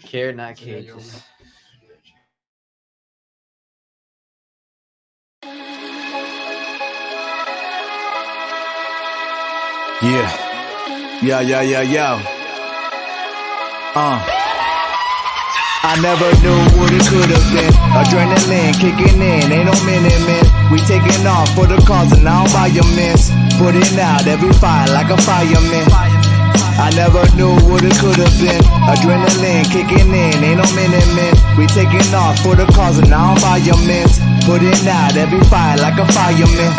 Care, not cages. Yeah. I never knew what it could have been. Adrenaline kicking in, ain't no minute, man. We taking off for the cause and I don't buy your mints. Putting out every fire like a fireman. I never knew what it could have been. Adrenaline kicking in, ain't no minute, man. We taking off for the cause and I don't buy your mints. Putting out every fire like a fireman.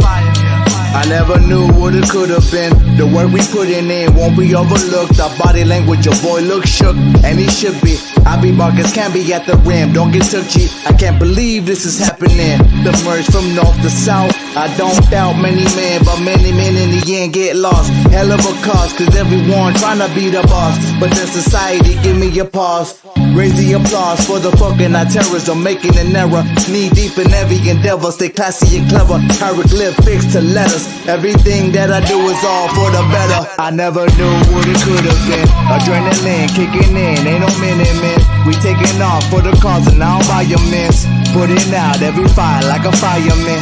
I never knew what it could have been. The work we putting in won't be overlooked. Our body language, your boy looks shook, and he should be. I be Marcus can be at the rim, don't get took cheap. I can't believe this is happening. The merge from north to south. I don't doubt many men, but many men in the end get lost. Hell of a cause, cause everyone tryna be the boss. But then society give me a pause. Raise the applause for the fucking terrorism, making an error. Knee deep in every endeavor, stay classy and clever. Hieroglyphics to letters. Everything that I do is all for the better. I never knew what it could have been. Adrenaline kicking in, ain't no minute, man. We taking off for the cause and I don't buy your mints. Putting out every fire like a fireman.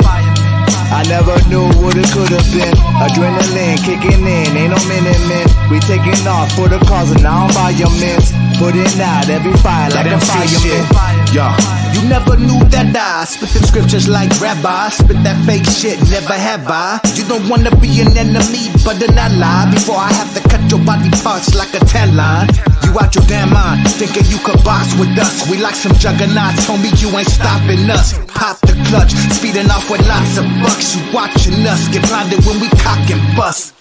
I never knew what it could have been. Adrenaline kicking in, ain't no minute, man. We taking off for the cause and I don't buy your mints. Putting out every fire like a fireman. Yeah. You never knew that I spit them scriptures like rabbi. Spit that fake shit, never have I. You don't wanna be an enemy, but then I lie. Before I have to cut your body parts like a tan line. You out your damn mind, thinking you could box with us. We like some juggernauts, homie, you ain't stopping us. Pop the clutch, speeding off with lots of bucks. You watching us, get blinded when we cock and bust.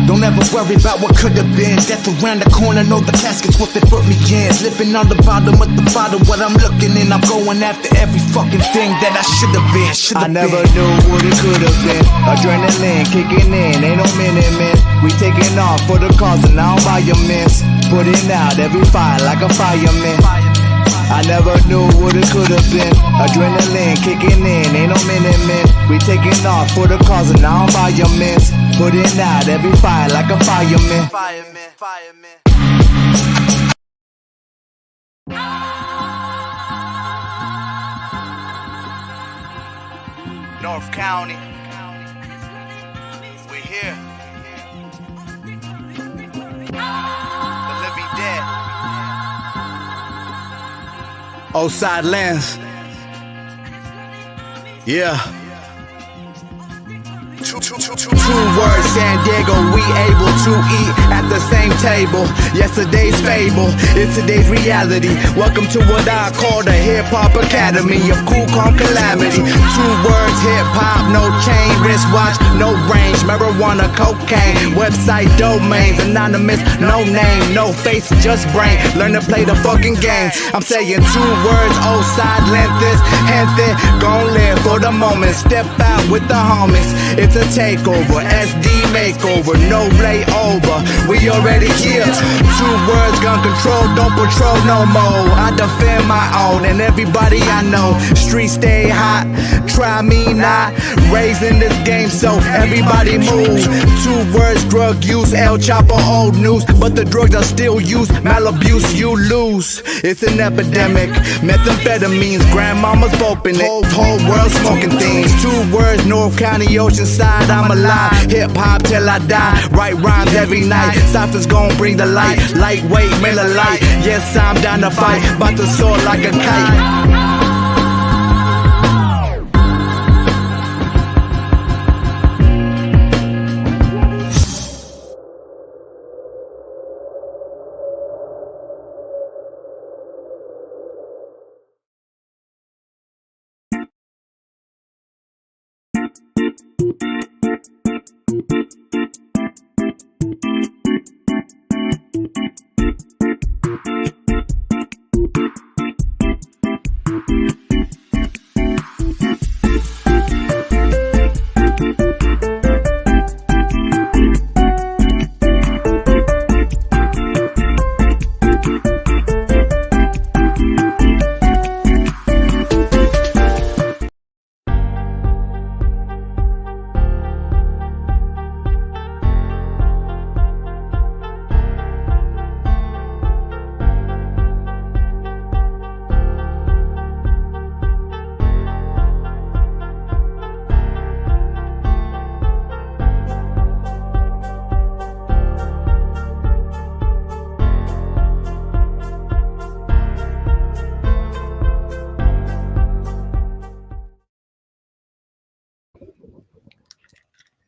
Don't ever worry about what could have been. Death around the corner, know the casket's what they put me in. Living on the bottom of the bottom, what I'm looking in. I'm going after every fucking thing that I should have been. I never knew what it could have been. Adrenaline kicking in, ain't no minute, man. We taking off for the cause and I don't buy your mints. Putting out every fire like a fireman. I never knew what it could have been. Adrenaline kicking in, ain't no minute, man. We taking off for the cause and I don't buy your mints. Putting out every fire like a fireman. North County, we here. The living dead. Outside lands. Yeah. Two words, San Diego, we able to eat at the same table. Yesterday's fable is today's reality. Welcome to what I call the hip-hop academy of cool, calm calamity. Two words, hip-hop, no chain, wristwatch, no range, marijuana, cocaine, website domains, anonymous, no name, no face, just brain. Learn to play the fucking game. I'm saying two words, outside lenses, gente, gon' live for the moment. Step out with the homies. It's a takeover, SD makeover, no layover. We already here. Two words, gun control, don't patrol no more. I defend my own and everybody I know. Streets stay hot, try me not. Raising this game so everybody move. Two words, drug use, El Chapo, old news. But the drugs are still used, malabuse, you lose. It's an epidemic, methamphetamines, grandmamas open it. Whole world smoking things. Two words, North County, Oceanside, I'm alive. Hip-hop till I die, write rhymes every night. Cyphers gon' bring the light, lightweight, Miller Lite. Yes, I'm down to fight, bout to soar like a kite.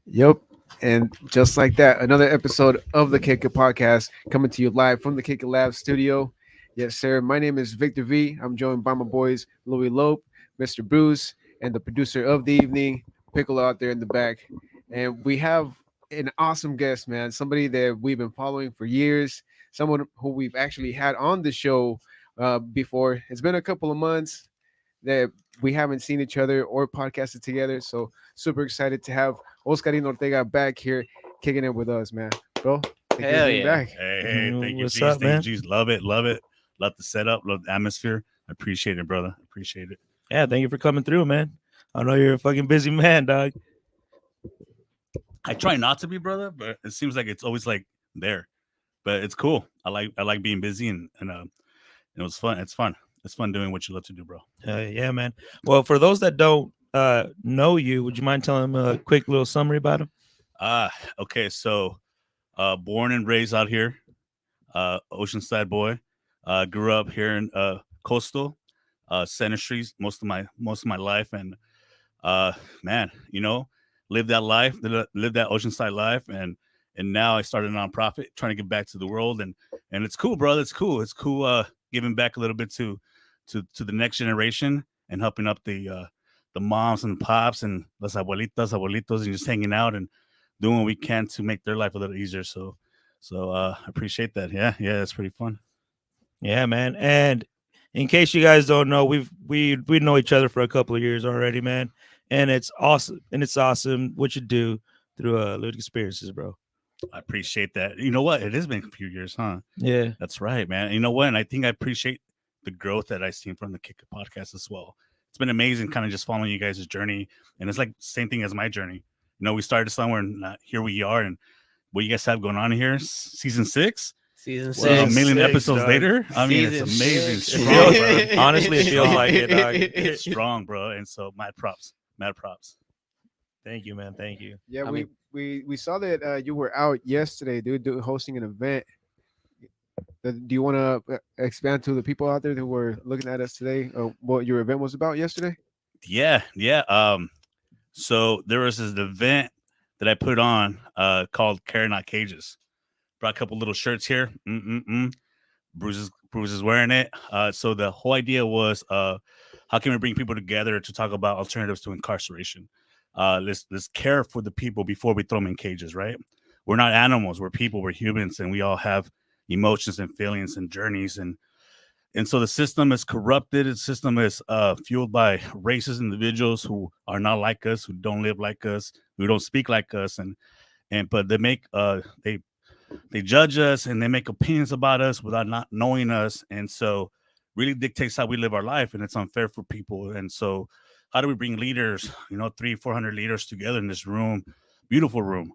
Yep. And just like that, another episode of the Kick It Podcast coming to you live from the Kick It Lab studio. Yes, sir. My name is Victor V. I'm joined by my boys Louis Lope, Mr. Bruce, and the producer of the evening, Piccolo out there in the back. And we have an awesome guest, man. Somebody that we've been following for years, someone who we've actually had on the show before. It's been a couple of months that we haven't seen each other or podcasted together. So super excited to have Oscarin Ortega back here kicking it with us, man. Bro, thank you for Hell being yeah. back. Hey, thank you, What's G's. up, man? Thank you, G's. Love it, love it. Love the setup, love the atmosphere. I appreciate it, brother. Appreciate it. Yeah, thank you for coming through, man. I know you're a fucking busy man, dog. I try not to be, brother, but it seems like it's always like there. But it's cool. I like being busy and it was fun. It's fun. It's fun doing what you love to do, bro. Yeah, man. Well, for those that don't know you, would you mind telling them a quick little summary about him? Okay, so born and raised out here, Oceanside boy. Grew up here in Coastal, Center Street most of my life, and man, lived that life, lived that Oceanside life, and now I started a nonprofit trying to give back to the world, and it's cool, brother. It's cool. It's cool giving back a little bit to the next generation and helping up the moms and pops and las abuelitas, abuelitos, and just hanging out and doing what we can to make their life a little easier. So I appreciate that. Yeah, it's pretty fun. Yeah, man. And in case you guys don't know, we know each other for a couple of years already, man. And it's awesome. And it's awesome what you do through lived experiences, bro. I appreciate that. You know what? It has been a few years, huh? Yeah. That's right, man. You know what? And I think I appreciate the growth that I've seen from the Kick It podcast as well. It's been amazing kind of just following you guys' journey. And it's like same thing as my journey. We started somewhere and here we are. And what you guys have going on here, season 6. Season Well, 6. a million Six, episodes dog. later. I mean, Season it's amazing. six. Strong, bro. Honestly, it feels like it, dog. It's strong, bro. And so mad props. Thank you, man. Thank you. Yeah, I we saw that you were out yesterday, dude, hosting an event. Do you want to expand to the people out there who were looking at us today what your event was about yesterday? Yeah. So there was this event that I put on called Care Not Cages. Brought a couple little shirts here. Bruce is wearing it. So the whole idea was how can we bring people together to talk about alternatives to incarceration? Let's care for the people before we throw them in cages, right? We're not animals. We're people. We're humans, and we all have emotions and feelings and journeys. And so the system is corrupted. The system is fueled by racist individuals who are not like us, who don't live like us, who don't speak like us, but they make they judge us and they make opinions about us without not knowing us, and so really dictates how we live our life, and it's unfair for people. And so how do we bring leaders, 300-400 leaders together in this room, beautiful room,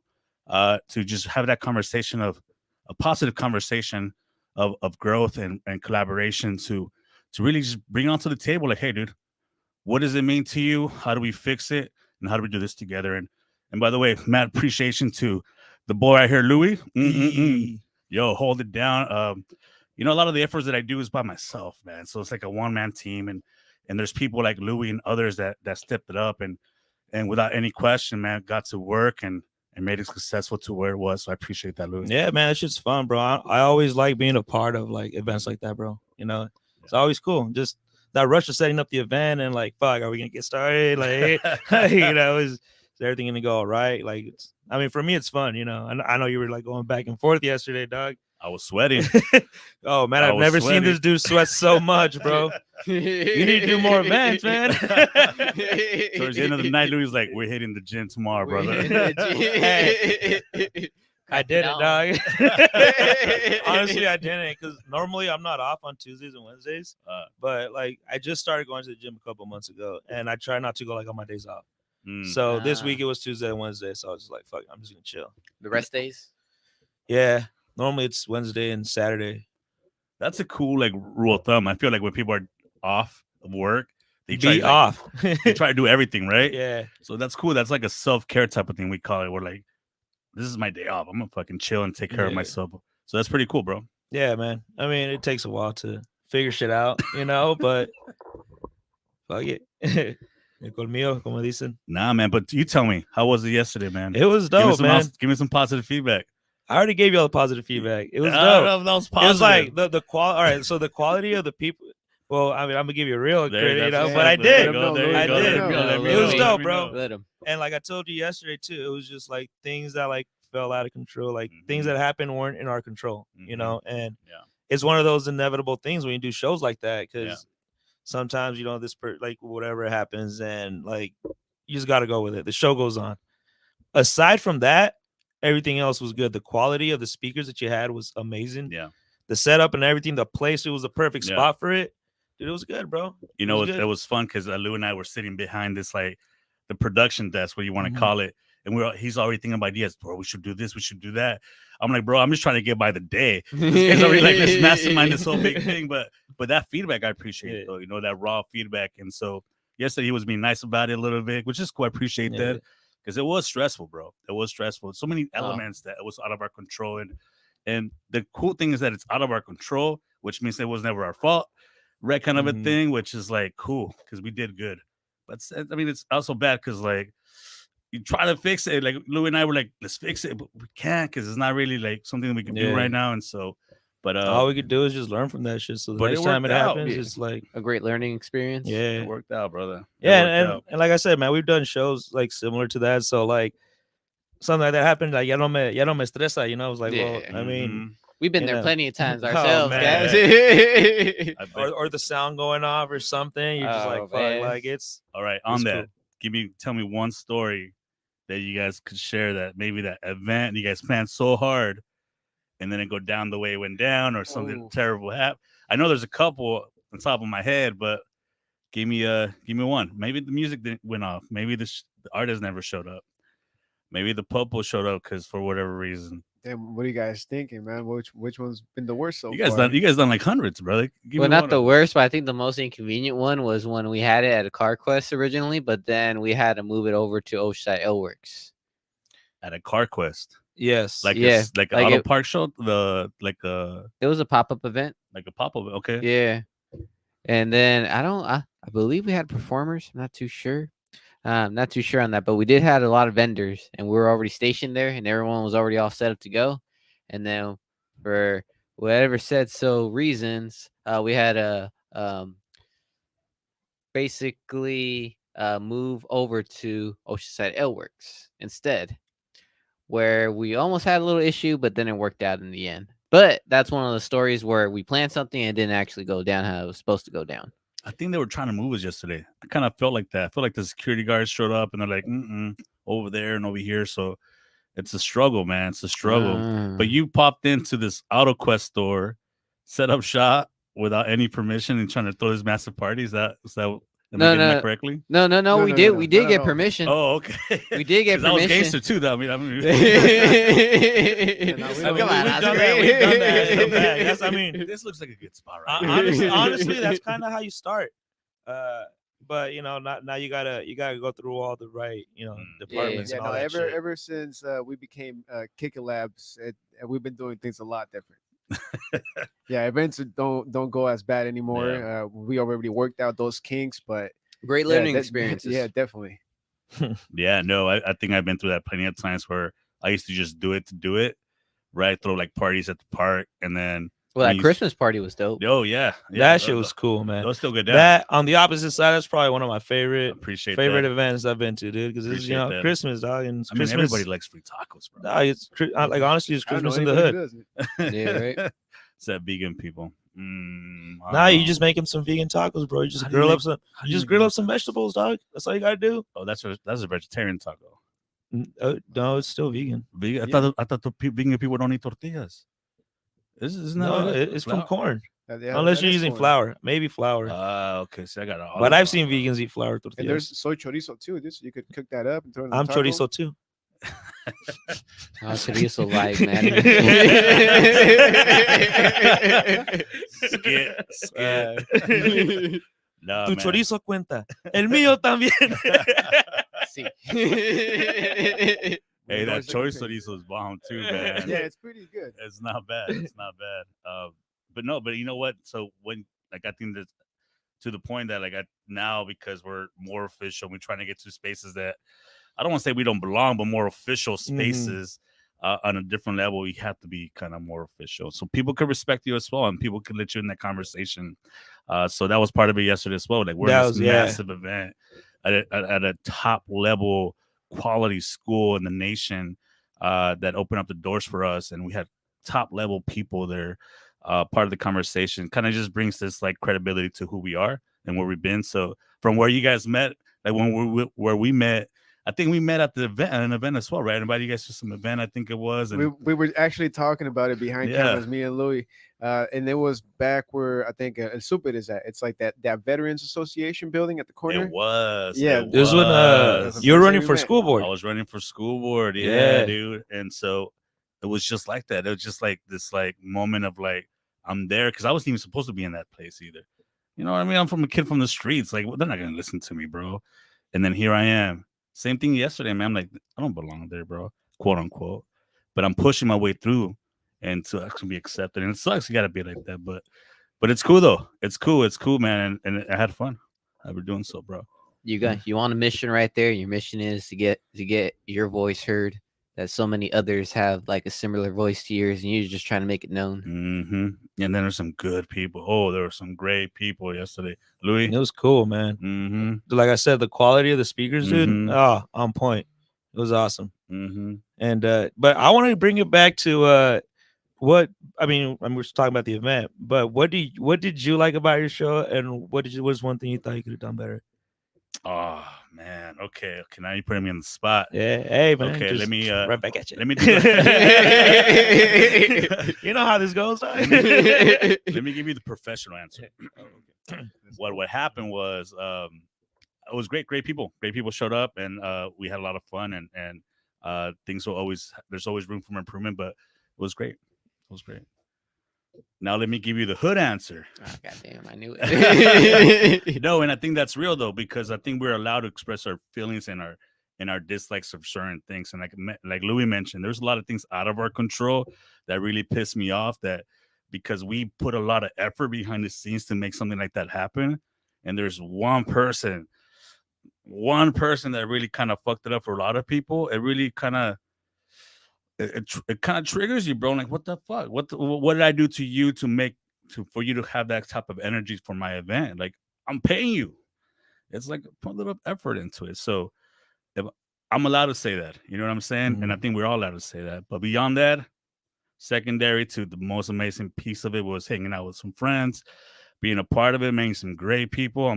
to just have that conversation of a positive conversation of growth and collaboration to really just bring it onto the table, like, hey, dude, what does it mean to you? How do we fix it? And how do we do this together? And by the way, mad appreciation to the boy right here, Louis. Yo, hold it down. A lot of the efforts that I do is by myself, man. So it's like a one-man team, and there's people like Louis and others that stepped it up and without any question, man, got to work and made it successful to where it was. So I appreciate that, Louis. Yeah, man, that shit's fun, bro. I always like being a part of like events like that, bro. It's always cool. Just that rush of setting up the event and like, fuck, are we gonna get started? Like, is everything gonna go all right? Like, for me, it's fun. I know you were like going back and forth yesterday, dog. I was sweating. Oh man, I've never seen this dude sweat so much, bro. You need to do more events, man. Towards the end of the night, Louis was like, "We're hitting the gym tomorrow, brother." Hey, I did it, dog. Honestly, I didn't, because normally I'm not off on Tuesdays and Wednesdays. But like, I just started going to the gym a couple months ago, and I try not to go like on my days off. So this week it was Tuesday and Wednesday, so I was just like, fuck, I'm just gonna chill. The rest days? Yeah, normally it's Wednesday and Saturday. That's a cool like rule of thumb. I feel like when people are off of work, they Be try off. they try to do everything, right? Yeah. So that's cool. That's like a self-care type of thing we call it. We're like, this is my day off. I'm gonna fucking chill and take care of myself. So that's pretty cool, bro. Yeah, man. It takes a while to figure shit out, but fuck it. El colmillo, como dicen. Nah, man. But you tell me, how was it yesterday, man? It was dope, man. Give me some positive feedback. I already gave you all the positive feedback. It was I don't dope. know if that was positive. It was like the quality. All right, so the quality of the people. Well, I mean, I'm gonna give you a real credit, you know, but I did. I did. It was dope, bro. And like I told you yesterday too, it was just like things that like fell out of control, like things that happened weren't in our control, you know. And it's one of those inevitable things when you do shows like that, because sometimes you know like whatever happens, and like you just got to go with it. The show goes on. Aside from that, everything else was good. The quality of the speakers that you had was amazing. Yeah. The setup and everything, the place, it was the perfect spot for it. Dude, it was good, bro. You know, it was fun because Lou and I were sitting behind this, like, the production desk, what you want to call it. And he's already thinking of ideas. Bro, we should do this. We should do that. I'm like, bro, I'm just trying to get by the day. This guy's already like, let's mastermind this whole big thing. But that feedback, I appreciate it, though. You know, that raw feedback. And so yesterday he was being nice about it a little bit, which is cool. I appreciate that. Because it was stressful, bro. It was stressful. So many elements that it was out of our control. And the cool thing is that it's out of our control, which means it was never our fault. Right, kind of a thing, which is like cool because we did good. But I mean, it's also bad because like you try to fix it. Like Louis and I were like, let's fix it, but we can't because it's not really like something that we can do right now. And so, but all we could do is just learn from that shit. So the next time it happens, it's like a great learning experience. Yeah, it worked out, brother. And like I said, man, we've done shows like similar to that. So like something like that happened, like ya no me estresa, you know. I was like, well, I mean. We've been there plenty of times ourselves, guys. or the sound going off or something. You're just like, fuck, like it's all right. On that, cool. Tell me one story that you guys could share that maybe that event you guys planned so hard, and then it go down the way it went down, or something terrible happened. I know there's a couple on top of my head, but give me one. Maybe the music went off. Maybe the artist never showed up. Maybe the popo showed up because for whatever reason. Damn, what are you guys thinking, man? Which one's been the worst so far? You guys done like hundreds, brother. Well, not the worst, but I think the most inconvenient one was when we had it at a Car Quest originally, but then we had to move it over to Oceanside Works. At a Car Quest. Yes. Like an auto park show. It was a pop-up event. Like a pop-up. Okay. Yeah. And then I believe we had performers. I'm not too sure. Not too sure on that, but we did have a lot of vendors, and we were already stationed there, and everyone was already all set up to go. And then for whatever reasons, we had to basically move over to Oceanside Works instead, where we almost had a little issue, but then it worked out in the end. But that's one of the stories where we planned something and it didn't actually go down how it was supposed to go down. I think they were trying to move us yesterday. I kind of felt like that. I felt like the security guards showed up and they're like, over there and over here. So it's a struggle, man. It's a struggle. But you popped into this AutoQuest store, set up shop without any permission and trying to throw this massive party. Is that am I getting that correctly? No. We did get permission. Oh, okay. We did get permission. I was gangster too, though. We've done that. Yes, I mean, this looks like a good spot, right? Honestly, that's kind of how you start. But you know, now you gotta go through all the right, you know, departments. And all that shit. Ever since we became Kicker Labs, we've been doing things a lot different. Yeah, events don't go as bad anymore. Yeah. We already worked out those kinks, but great learning experiences. Yeah, definitely. Yeah, no, I think I've been through that plenty of times where I used to just do it to do it, right? Throw like parties at the park, and then that Christmas party was dope. Oh yeah, that shit was cool, man. That was still good. Down. That on the opposite side, that's probably one of my favorite that. events I've been to, dude. Because it's Christmas, dog, and I mean, everybody likes free tacos, bro. Nah, it's like honestly, it's Christmas in the hood. Yeah, right. It's that vegan people. Nah, you just make them some vegan tacos, bro. You just grill up some vegetables, dog. That's all you gotta do. Oh, that's a vegetarian taco. No, it's still vegan. Vegan? Yeah. I thought vegan people don't eat tortillas. It's from corn. Unless you're using flour, maybe flour. Okay. So I got all. But I've seen vegans eat flour tortillas. And there's soy chorizo too. You could cook that up and throw it in I'm chorizo too. Chorizo live, man. Skit. No, tu chorizo cuenta. El mío también. Sí. Hey, that chorizo is bomb too, man. Yeah, it's pretty good. It's not bad. But you know what? So when, like, I think that to the point that like now, because we're more official, we're trying to get to spaces that I don't want to say we don't belong, but more official spaces. On a different level, we have to be kind of more official, so people could respect you as well, and people could let you in that conversation. So that was part of it yesterday as well. Like we're in this massive event at a top level quality school in the nation that opened up the doors for us, and we had top level people there. Part of the conversation kind of just brings this like credibility to who we are and where we've been. So from where you guys met, like where we met. I think we met at the event, an event as well, right? Invited you guys to some event, I think it was. And we were actually talking about it behind cameras, me and Louis, and it was back where I think El Super is at. It's like that Veterans Association building at the corner. It was. Yeah, it was when you were running for school board. I was running for school board, yeah, dude. And so it was just like that. It was just like this like moment of like I'm there because I wasn't even supposed to be in that place either. You know what I mean? I'm from a kid from the streets. Like, well, they're not gonna listen to me, bro. And then here I am. Same thing yesterday, man. I'm like, I don't belong there, bro, quote unquote. But I'm pushing my way through, and to actually be accepted. And it sucks, you gotta be like that, but it's cool though. It's cool, man. And I had fun. I was doing so, bro. You on a mission right there. Your mission is to get your voice heard. That so many others have like a similar voice to yours, and you're just trying to make it known. And then there's some good people. Oh, there were some great people yesterday. Louis, it was cool, man. Like I said, the quality of the speakers, dude, on point. It was awesome. And but I want to bring it back to what I mean. We're talking about the event, but what did you like about your show, and what was one thing you thought you could have done better? Oh man, okay. Now you're putting me on the spot. Yeah, hey man. Okay, let me right back at you. Let me do you know how this goes. Let me give you the professional answer. What happened was it was great people. Great people showed up, and we had a lot of fun, and things will always there's always room for improvement, but it was great. It was great. Now let me give you the hood answer. Oh, goddamn, I knew it. No, and I think that's real though, because I think we're allowed to express our feelings and our dislikes of certain things. And like Louis mentioned, there's a lot of things out of our control that really piss me off. That because we put a lot of effort behind the scenes to make something like that happen, and there's one person that really kind of fucked it up for a lot of people. It really kind of. It kind of triggers you, bro. Like, what the fuck? What did I do to you for you to have that type of energy for my event? Like, I'm paying you. It's like put a little effort into it. So if I'm allowed to say that, you know what I'm saying? And I think we're all allowed to say that. But beyond that, secondary to the most amazing piece of it was hanging out with some friends, being a part of it, meeting some great people.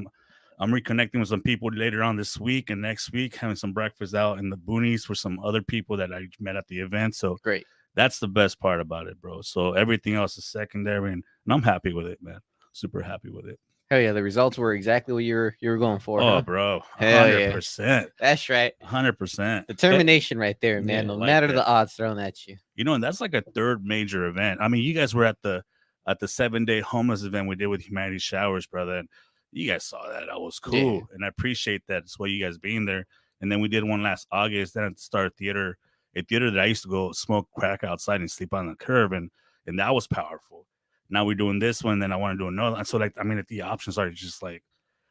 I'm reconnecting with some people later on this week and next week, having some breakfast out in the boonies for some other people that I met at the event. So great. That's the best part about it, bro. So everything else is secondary, and I'm happy with it, man. Super happy with it. Hell yeah, the results were exactly what you were going for. Oh, huh? bro, 100%. Yeah. That's right. 100%. Determination right there, man. No matter the odds thrown at you. You know, and that's like a third major event. I mean, you guys were at the 7-day homeless event we did with Humanity Showers, brother. And you guys saw that. That was cool. And I appreciate that. It's why you guys being there. And then we did one last August, then at the Star Theater, a theater that I used to go smoke crack outside and sleep on the curb. And that was powerful. Now we're doing this one, then I want to do another. And so, like, I mean, if the options are just like,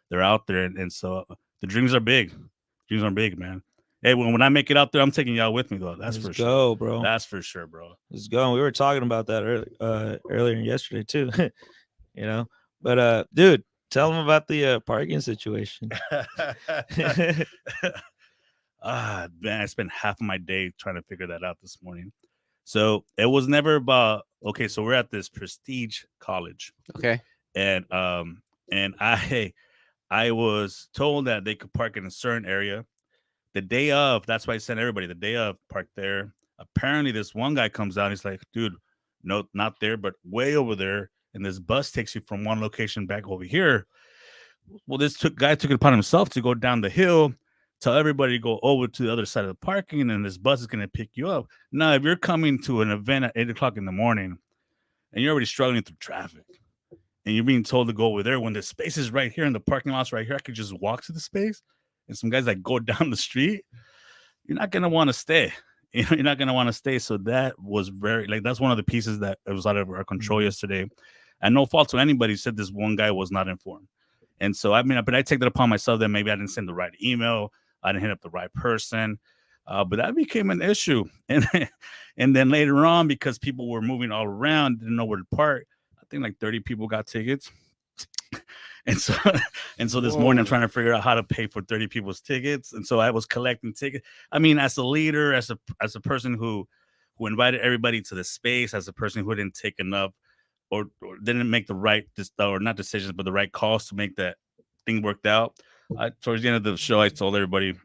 they're out there. And so the dreams are big. Dreams are big, man. Hey, when I make it out there, I'm taking y'all with me, though. That's for sure. Let's go, bro. That's for sure, bro. Let's go. We were talking about that earlier yesterday, too. You know? But, dude, tell them about the parking situation. Man, I spent half of my day trying to figure that out this morning. So it was never about, okay, so we're at this prestige college. Okay. And I was told that they could park in a certain area. The day of, that's why I sent everybody, the day of, park there. Apparently this one guy comes out, he's like, dude, no, not there, but way over there. And this bus takes you from one location back over here. Well, this guy took it upon himself to go down the hill, tell everybody to go over to the other side of the parking, and this bus is going to pick you up. Now, if you're coming to an event at 8 o'clock in the morning and you're already struggling through traffic and you're being told to go over there when the space is right here and the parking lot's right here, I could just walk to the space, and some guys like go down the street, you're not going to want to stay. You know, you're not going to want to stay. So that was that's one of the pieces that was out of our control yesterday. And no fault to anybody, said this one guy was not informed. And so, I mean, but I take that upon myself that maybe I didn't send the right email. I didn't hit up the right person. But that became an issue. And then later on, because people were moving all around, didn't know where to park, I think like 30 people got tickets. And so this morning I'm trying to figure out how to pay for 30 people's tickets. And so I was collecting tickets. I mean, as a leader, as a person who invited everybody to the space, as a person who didn't take enough or didn't make the right or not decisions, but the right calls to make that thing worked out. Towards the end of the show, I told everybody,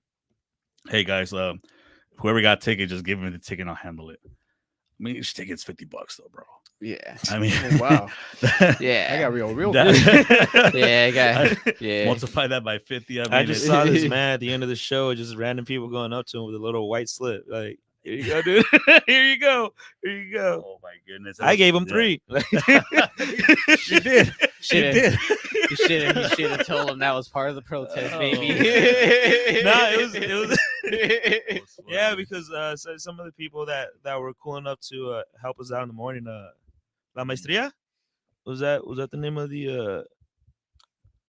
hey guys, whoever got a ticket, just give me the ticket and I'll handle it. I mean, each ticket's $50 though, bro. Yeah. I mean, wow. Yeah. I got real that- Yeah, I got. Yeah. multiply that by 50. I just saw this man at the end of the show, just random people going up to him with a little white slip. Like, here you go, dude. Here you go. Here you go. Oh my goodness! I gave him 3. You did. You should have told him that was part of the protest, baby. No, it was yeah, because so some of the people that were cool enough to help us out in the morning, La Maestria, was that the name of the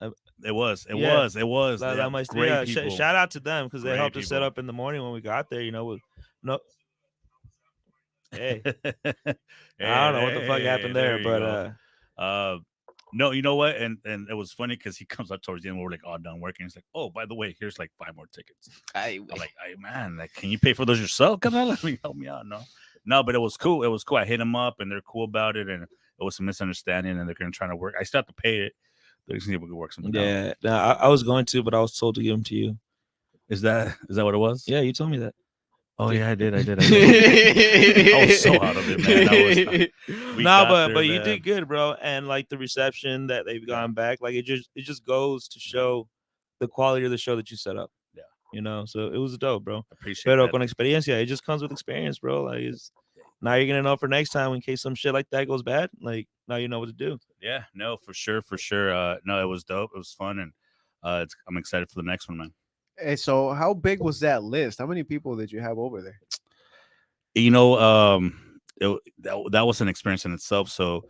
It was. Yeah. La La Maestria? Shout out to them because they Great helped us set people. up in the morning when we got there. You know, with no. Hey, I don't know what the fuck happened there, but no, you know what? And it was funny because he comes up towards the end. We're like all done working. He's like, oh, by the way, here's like 5 more tickets. I'm like, hey man, like, can you pay for those yourself? Come on, let me help me out. No, but it was cool. It was cool. I hit them up and they're cool about it. And it was a misunderstanding and they're gonna try to work. I still have to pay it. They're just gonna work something out. yeah, no, I was going to, but I was told to give them to you. Is that what it was? Yeah, you told me that. Oh yeah, I did. I was so out of it, man. But you did good, bro. And like the reception that they've gone back, like it just goes to show the quality of the show that you set up. Yeah, you know. So it was dope, bro. Appreciate Pero that. con experiencia, it just comes with experience, bro. Like now you're gonna know for next time in case some shit like that goes bad. Like now you know what to do. Yeah, no, for sure. No, it was dope. It was fun, and I'm excited for the next one, man. Hey, so how big was that list? How many people did you have over there? You know, that was an experience in itself. So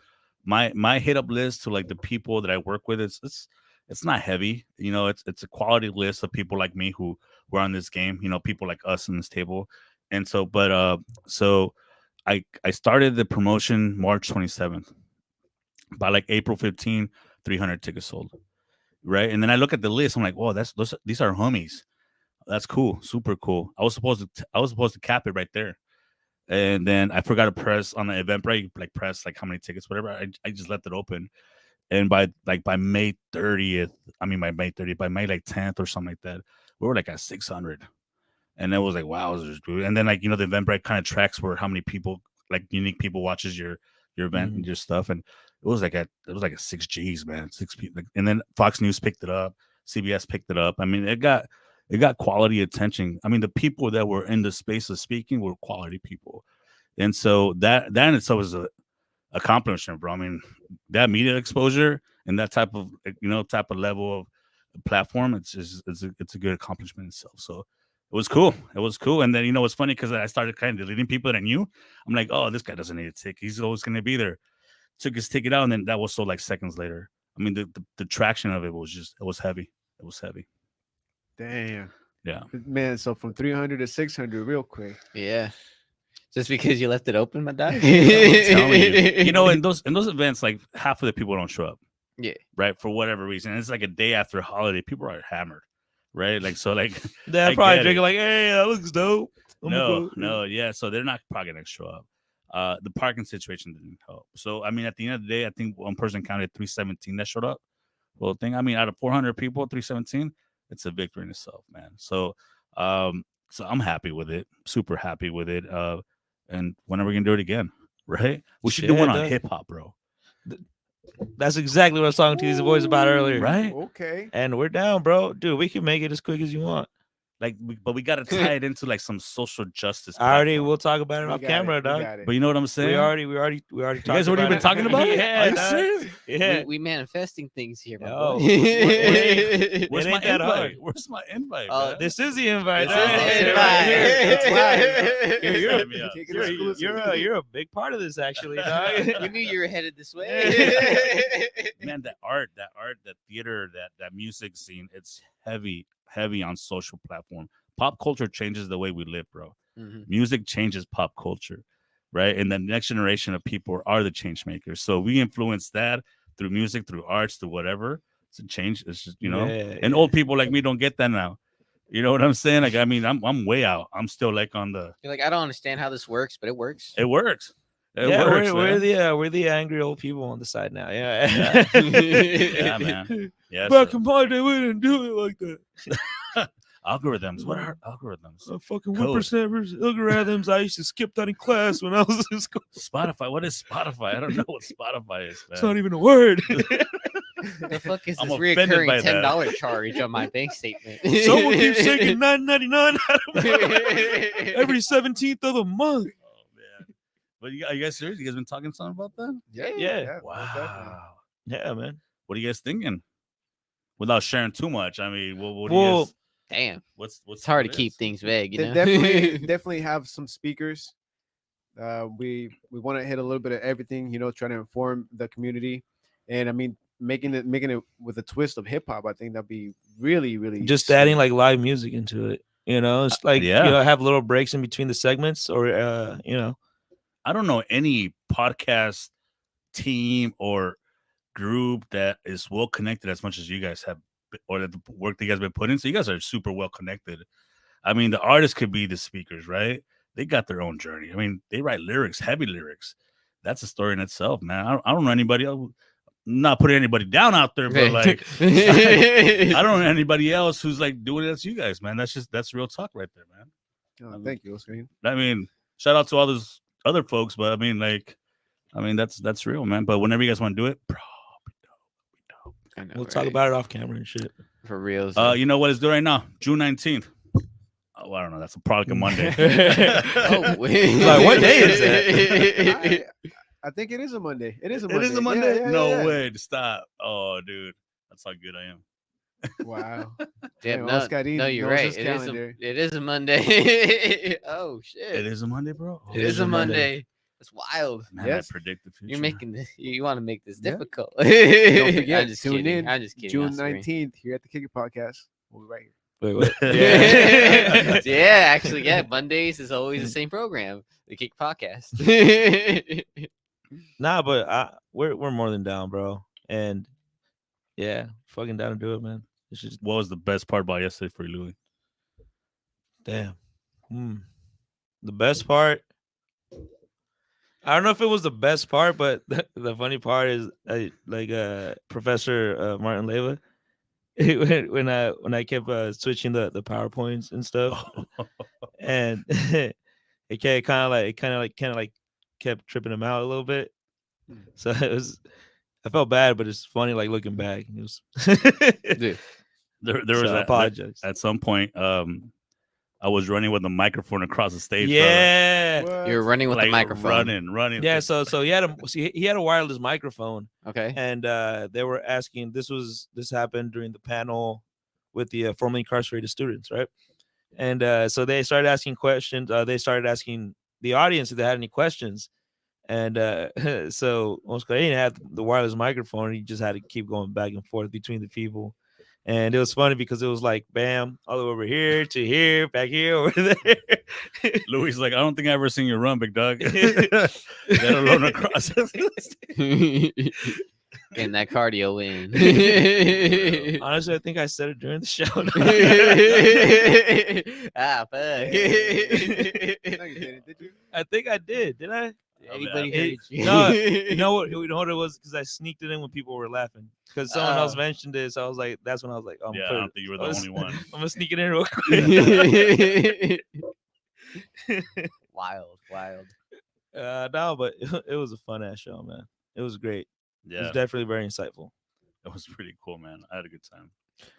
my hit up list to like the people that I work with, it's not heavy. You know, it's a quality list of people like me who were on this game. You know, people like us in this table, and so so I started the promotion March 27th. By like April 15, 300 tickets sold. Right. And then I look at the list. I'm like, whoa, these are homies. That's cool. Super cool. I was supposed to cap it right there. And then I forgot to press on the Eventbrite, like press like how many tickets, whatever. I just left it open. And by May 30th, by May like 10th or something like that, we were like at 600. And it was like, wow. And then like, you know, the Eventbrite kind of tracks where how many people, like unique people watches your event and your stuff. And it was like a 6 G's, man. 6 people. And then Fox News picked it up. CBS picked it up. I mean, it got quality attention. I mean, the people that were in the space of speaking were quality people. And so that in itself was a accomplishment, bro. I mean, that media exposure and that type of level of platform, it's a good accomplishment itself. So it was cool. And then, you know, it's funny because I started kind of deleting people that I knew. I'm like, oh, this guy doesn't need a ticket. He's always going to be there. Took his ticket out, and then that was sold like seconds later. I mean, the traction of it was heavy. It was heavy. Damn. Yeah. Man, so from 300 to 600 real quick. Yeah. Just because you left it open, my dog. I'm telling you. You know, in those events, like half of the people don't show up. Yeah. Right. For whatever reason. And it's like a day after a holiday. People are hammered. Right. Like, so like they're probably drinking like, hey, that looks dope. No. Yeah. So they're not probably going to show up. The parking situation didn't help. So, I mean, at the end of the day, I think one person counted 317 that showed up. Well, out of 400 people, 317, it's a victory in itself, man. So I'm happy with it. Super happy with it. And when are we going to do it again? Right? We should do one on hip hop, bro. That's exactly what I was talking to these boys about earlier. Right? Okay. And we're down, bro. Dude, we can make it as quick as you want. Like, but we gotta tie it into like some social justice. I already platform. we'll talk about it We off got camera, it, we dog. got it. But you know what I'm saying? We already You talked guys already about been it. talking about it? Yeah, Are you dog. serious? Yeah. we manifesting things here, my Yo, boy. Where's It my ain't that invite? hard. Where's my invite? Oh, man? This is the invite. This dog. is the Hey, invite. right here. It's live. You're- Sign me up. Kick it You're, exclusive. you're a big part of this, actually, dog. we knew you were headed this way. Man, that art, that theater, that music scene, it's heavy on social platform. Pop culture changes the way we live, bro. Mhm. Music changes pop culture, right? And the next generation of people are the change makers. So we influence that through music, through arts, through whatever. It's a change. It's just, and old people like me don't get that now. You know what I'm saying? Like, I mean, I'm way out. I'm still like on the. You're like, I don't understand how this works, but it works. It works. It Yeah, works. we're the angry old people on the side now. Yeah. Yeah, man. Yeah. Back in my day, we didn't do it like that. Algorithms. What are algorithms? Fucking Code. whippersnappers, algorithms. I used to skip that in class when I was in school. Spotify. What is Spotify? I don't know what Spotify is, man. It's not even a word. The fuck is I'm this offended by reoccurring that. $10 charge on my bank statement? Someone keeps taking $9.99 out of my every 17th of the month. Oh man. But are you guys serious? You guys been talking something about that? Yeah. most definitely. Wow. Yeah, man. What are you guys thinking? Without sharing too much. I mean, what do Well, you guys, Damn, what's it's hard to what keep is? things vague, you They know. definitely have some speakers. We want to hit a little bit of everything, trying to inform the community, and I mean making it with a twist of hip hop. I think that'd be really just sweet. adding like live music into it. It's like yeah. have little breaks in between the segments, or I don't know any podcast team or group that is well connected as much as you guys have, or the work that you guys have been putting. So you guys are super well connected. I mean, the artists could be the speakers, right? They got their own journey. I mean, they write lyrics, heavy lyrics. That's a story in itself, man. I don't know anybody else. Not putting anybody down out there, but like, I don't know anybody else who's like doing it as you guys, man. That's real talk right there, man. Oh, thank you, Oscarin. I mean, shout out to all those other folks, but I mean, that's real, man. But whenever you guys want to do it, bro, I know, we'll talk right? about it off camera and shit. For real. you know what it's doing right now? June 19th. Oh, I don't know. That's probably a Monday. Oh, wait. Like, what day is I think it is a Monday. It is a It Monday. is a Monday? Yeah, No yeah. way. Stop. Oh, dude. That's how good I am. Wow. Damn, Damn, no, Oscarin no, you're knows right. his It is calendar. it is a Monday. Oh shit! It is a Monday, bro. Oh, It is a Monday. That's wild. Man, Yes. I predict the future. You're making this. You want to make this Yeah. difficult. Don't forget, I'm just tune kidding. in I'm just kidding. June Oscarin. 19th here at the Kick It Podcast. We'll be right here. Wait, what? Yeah, yeah. Actually, yeah. Mondays is always the same program. The Kick Podcast. Nah, but we're more than down, bro. And yeah, fucking down to do it, man. It's just What was the best part about yesterday for you, Louis? damn. The best part. I don't know if it was the best part, but the funny part is Professor Martin Leva. when I kept switching the PowerPoints and stuff, and it kind of like kept tripping him out a little bit. So I felt bad, but it's funny like looking back. It was There was I apologize. at some point. I was running with the microphone across the stage. Yeah. You're running with like the microphone. running. Yeah, so he had a wireless microphone, Okay. and they were asking. This happened during the panel with the formerly incarcerated students, right? And so they started asking questions. They started asking the audience if they had any questions, and so Oscarin had the wireless microphone. He just had to keep going back and forth between the people. And it was funny because it was like, bam, all over here to here, back here, over there. Louis like, I don't think I ever seen you run, big dog. Let alone across. Getting that cardio in. Honestly, I think I said it during the show. Ah, fuck. No, you didn't, did you? I think I did. Did I? Anybody Hey, heard you? No, you know what it was? Because I sneaked it in when people were laughing. Because someone else Oh. mentioned it, so I was like, that's when I was like, Yeah, I don't think you were the only one. I'm gonna sneak it in real quick. Wild. No, but it was a fun ass show, man. It was great. It Yeah, was definitely very insightful. it was pretty cool, man. I had a good time.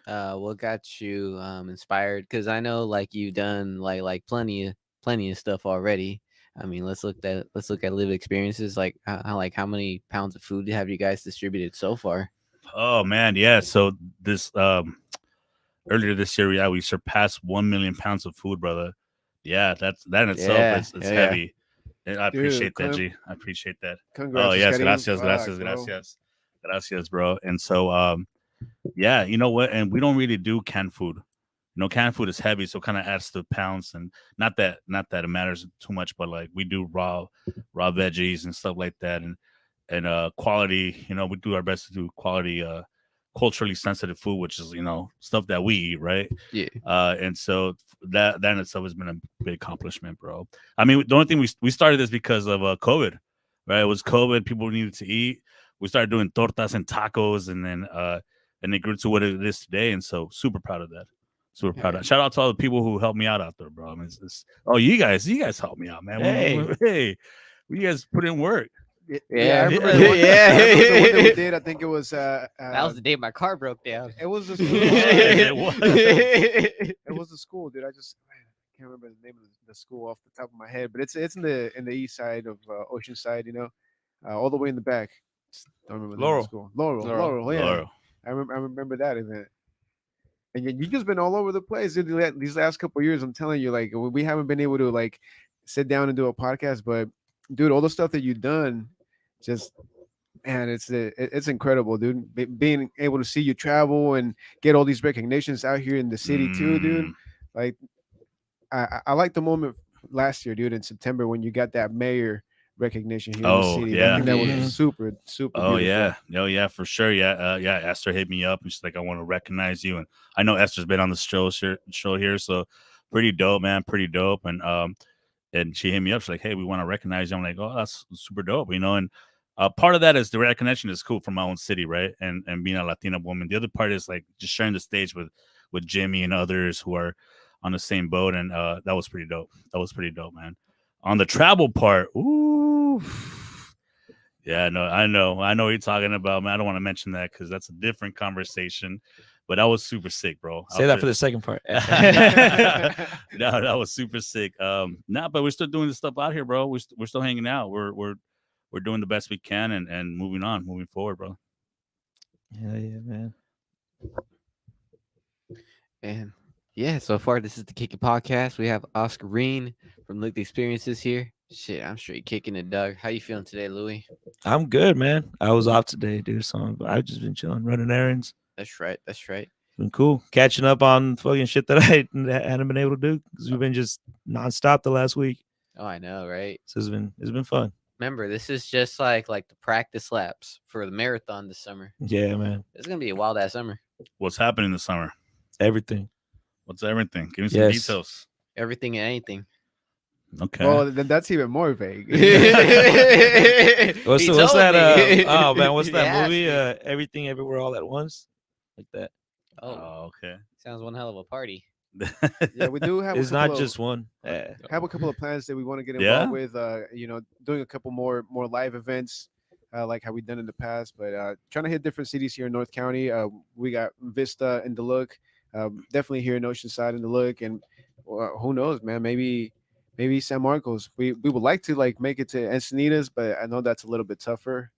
What got you inspired? Because I know like you've done like plenty of stuff already. I mean, let's look at lived experiences. Like how many pounds of food have you guys distributed so far? Oh man, yeah. So this earlier this year, yeah, we surpassed 1 million pounds of food, brother. Yeah, that in itself Yeah, is it's yeah, yeah. heavy. And I Dude, appreciate that, G. I appreciate that. Oh congrats, yes, Oscarin. gracias, Fuck, gracias, bro. gracias, bro. And so yeah, you know what? And we don't really do canned food. Canned food is heavy, so kind of adds to the pounds. And not that it matters too much, but like we do raw veggies and stuff like that, and quality. We do our best to do quality, culturally sensitive food, which is stuff that we eat, right? Yeah. And so that in itself has been a big accomplishment, bro. I mean, the only thing we started this because of COVID, right? It was COVID. People needed to eat. We started doing tortas and tacos, and it grew to what it is today. And so super proud of that. Super proud of that. Shout out to all the people who helped me out there, bro. I mean, oh, you guys helped me out, man. Hey. You guys put in work. Yeah, I remember Yeah. the one, Yeah. I remember the one that we did. I think it was That was the day my car broke down. it was the school. It was. It was the school, dude. I just can't remember the name of the school off the top of my head, but it's in the east side of Oceanside, all the way in the back. Just don't remember the name of the school. Laurel, yeah. Laurel. I remember that event. And you just been all over the place, dude. These last couple of years. I'm telling you, like we haven't been able to like sit down and do a podcast, but dude, all the stuff that you've done, just man, it's incredible, dude. Being able to see you travel and get all these recognitions out here in the city too, dude. Mm. Like I like the moment last year, dude, in September when you got that mayor recognition here in the Oh, city. yeah. I think that Yeah. was super, super. Oh beautiful. yeah, for sure. Yeah, yeah. Esther hit me up and she's like, "I want to recognize you." And I know Esther's been on the show here, so pretty dope, man. Pretty dope. And she hit me up. She's like, "Hey, we want to recognize you." I'm like, "Oh, that's super dope," And part of that is the recognition is cool from my own city, right? And being a Latina woman. The other part is like just sharing the stage with Jimmy and others who are on the same boat, and that was pretty dope. That was pretty dope, man. On the travel part, ooh. Yeah, no, I know what you're talking about, man. I don't want to mention that because that's a different conversation. But that was super sick, bro. Say that for the second part. No, that was super sick. But we're still doing this stuff out here, bro. We're still hanging out. We're doing the best we can and moving forward, bro. Hell yeah, man. And yeah, so far this is the Kick It Podcast. We have Oscarin from Lived Experiences here. Shit, I'm straight kicking it, Doug. How you feeling today, Louis? I'm good, man. I was off today, dude. So I've just been chilling, running errands. That's right. That's right. It's been cool. Catching up on fucking shit that I hadn't been able to do because we've been just nonstop the last week. Oh, I know, right? So it's been fun. Remember, this is just like the practice laps for the marathon this summer. Yeah, man. It's gonna be a wild ass summer. What's happening this summer? Everything. What's everything? Give me some Yes. details. Everything and anything. Okay. Well, then that's even more vague. What's He that? told me. Oh man, what's He that asked movie? me. Everything, everywhere, all at once, like that. Oh, okay. sounds one hell of a party. Yeah, we do have. It's a couple not of- just one. have a couple of plans that we want to get Yeah? involved with. Doing a couple more live events, like how we've done in the past. But trying to hit different cities here in North County. We got Vista and the Look. Definitely here in Oceanside and the Look, and who knows, man? Maybe San Marcos. We would like to like make it to Encinitas, but I know that's a little bit tougher.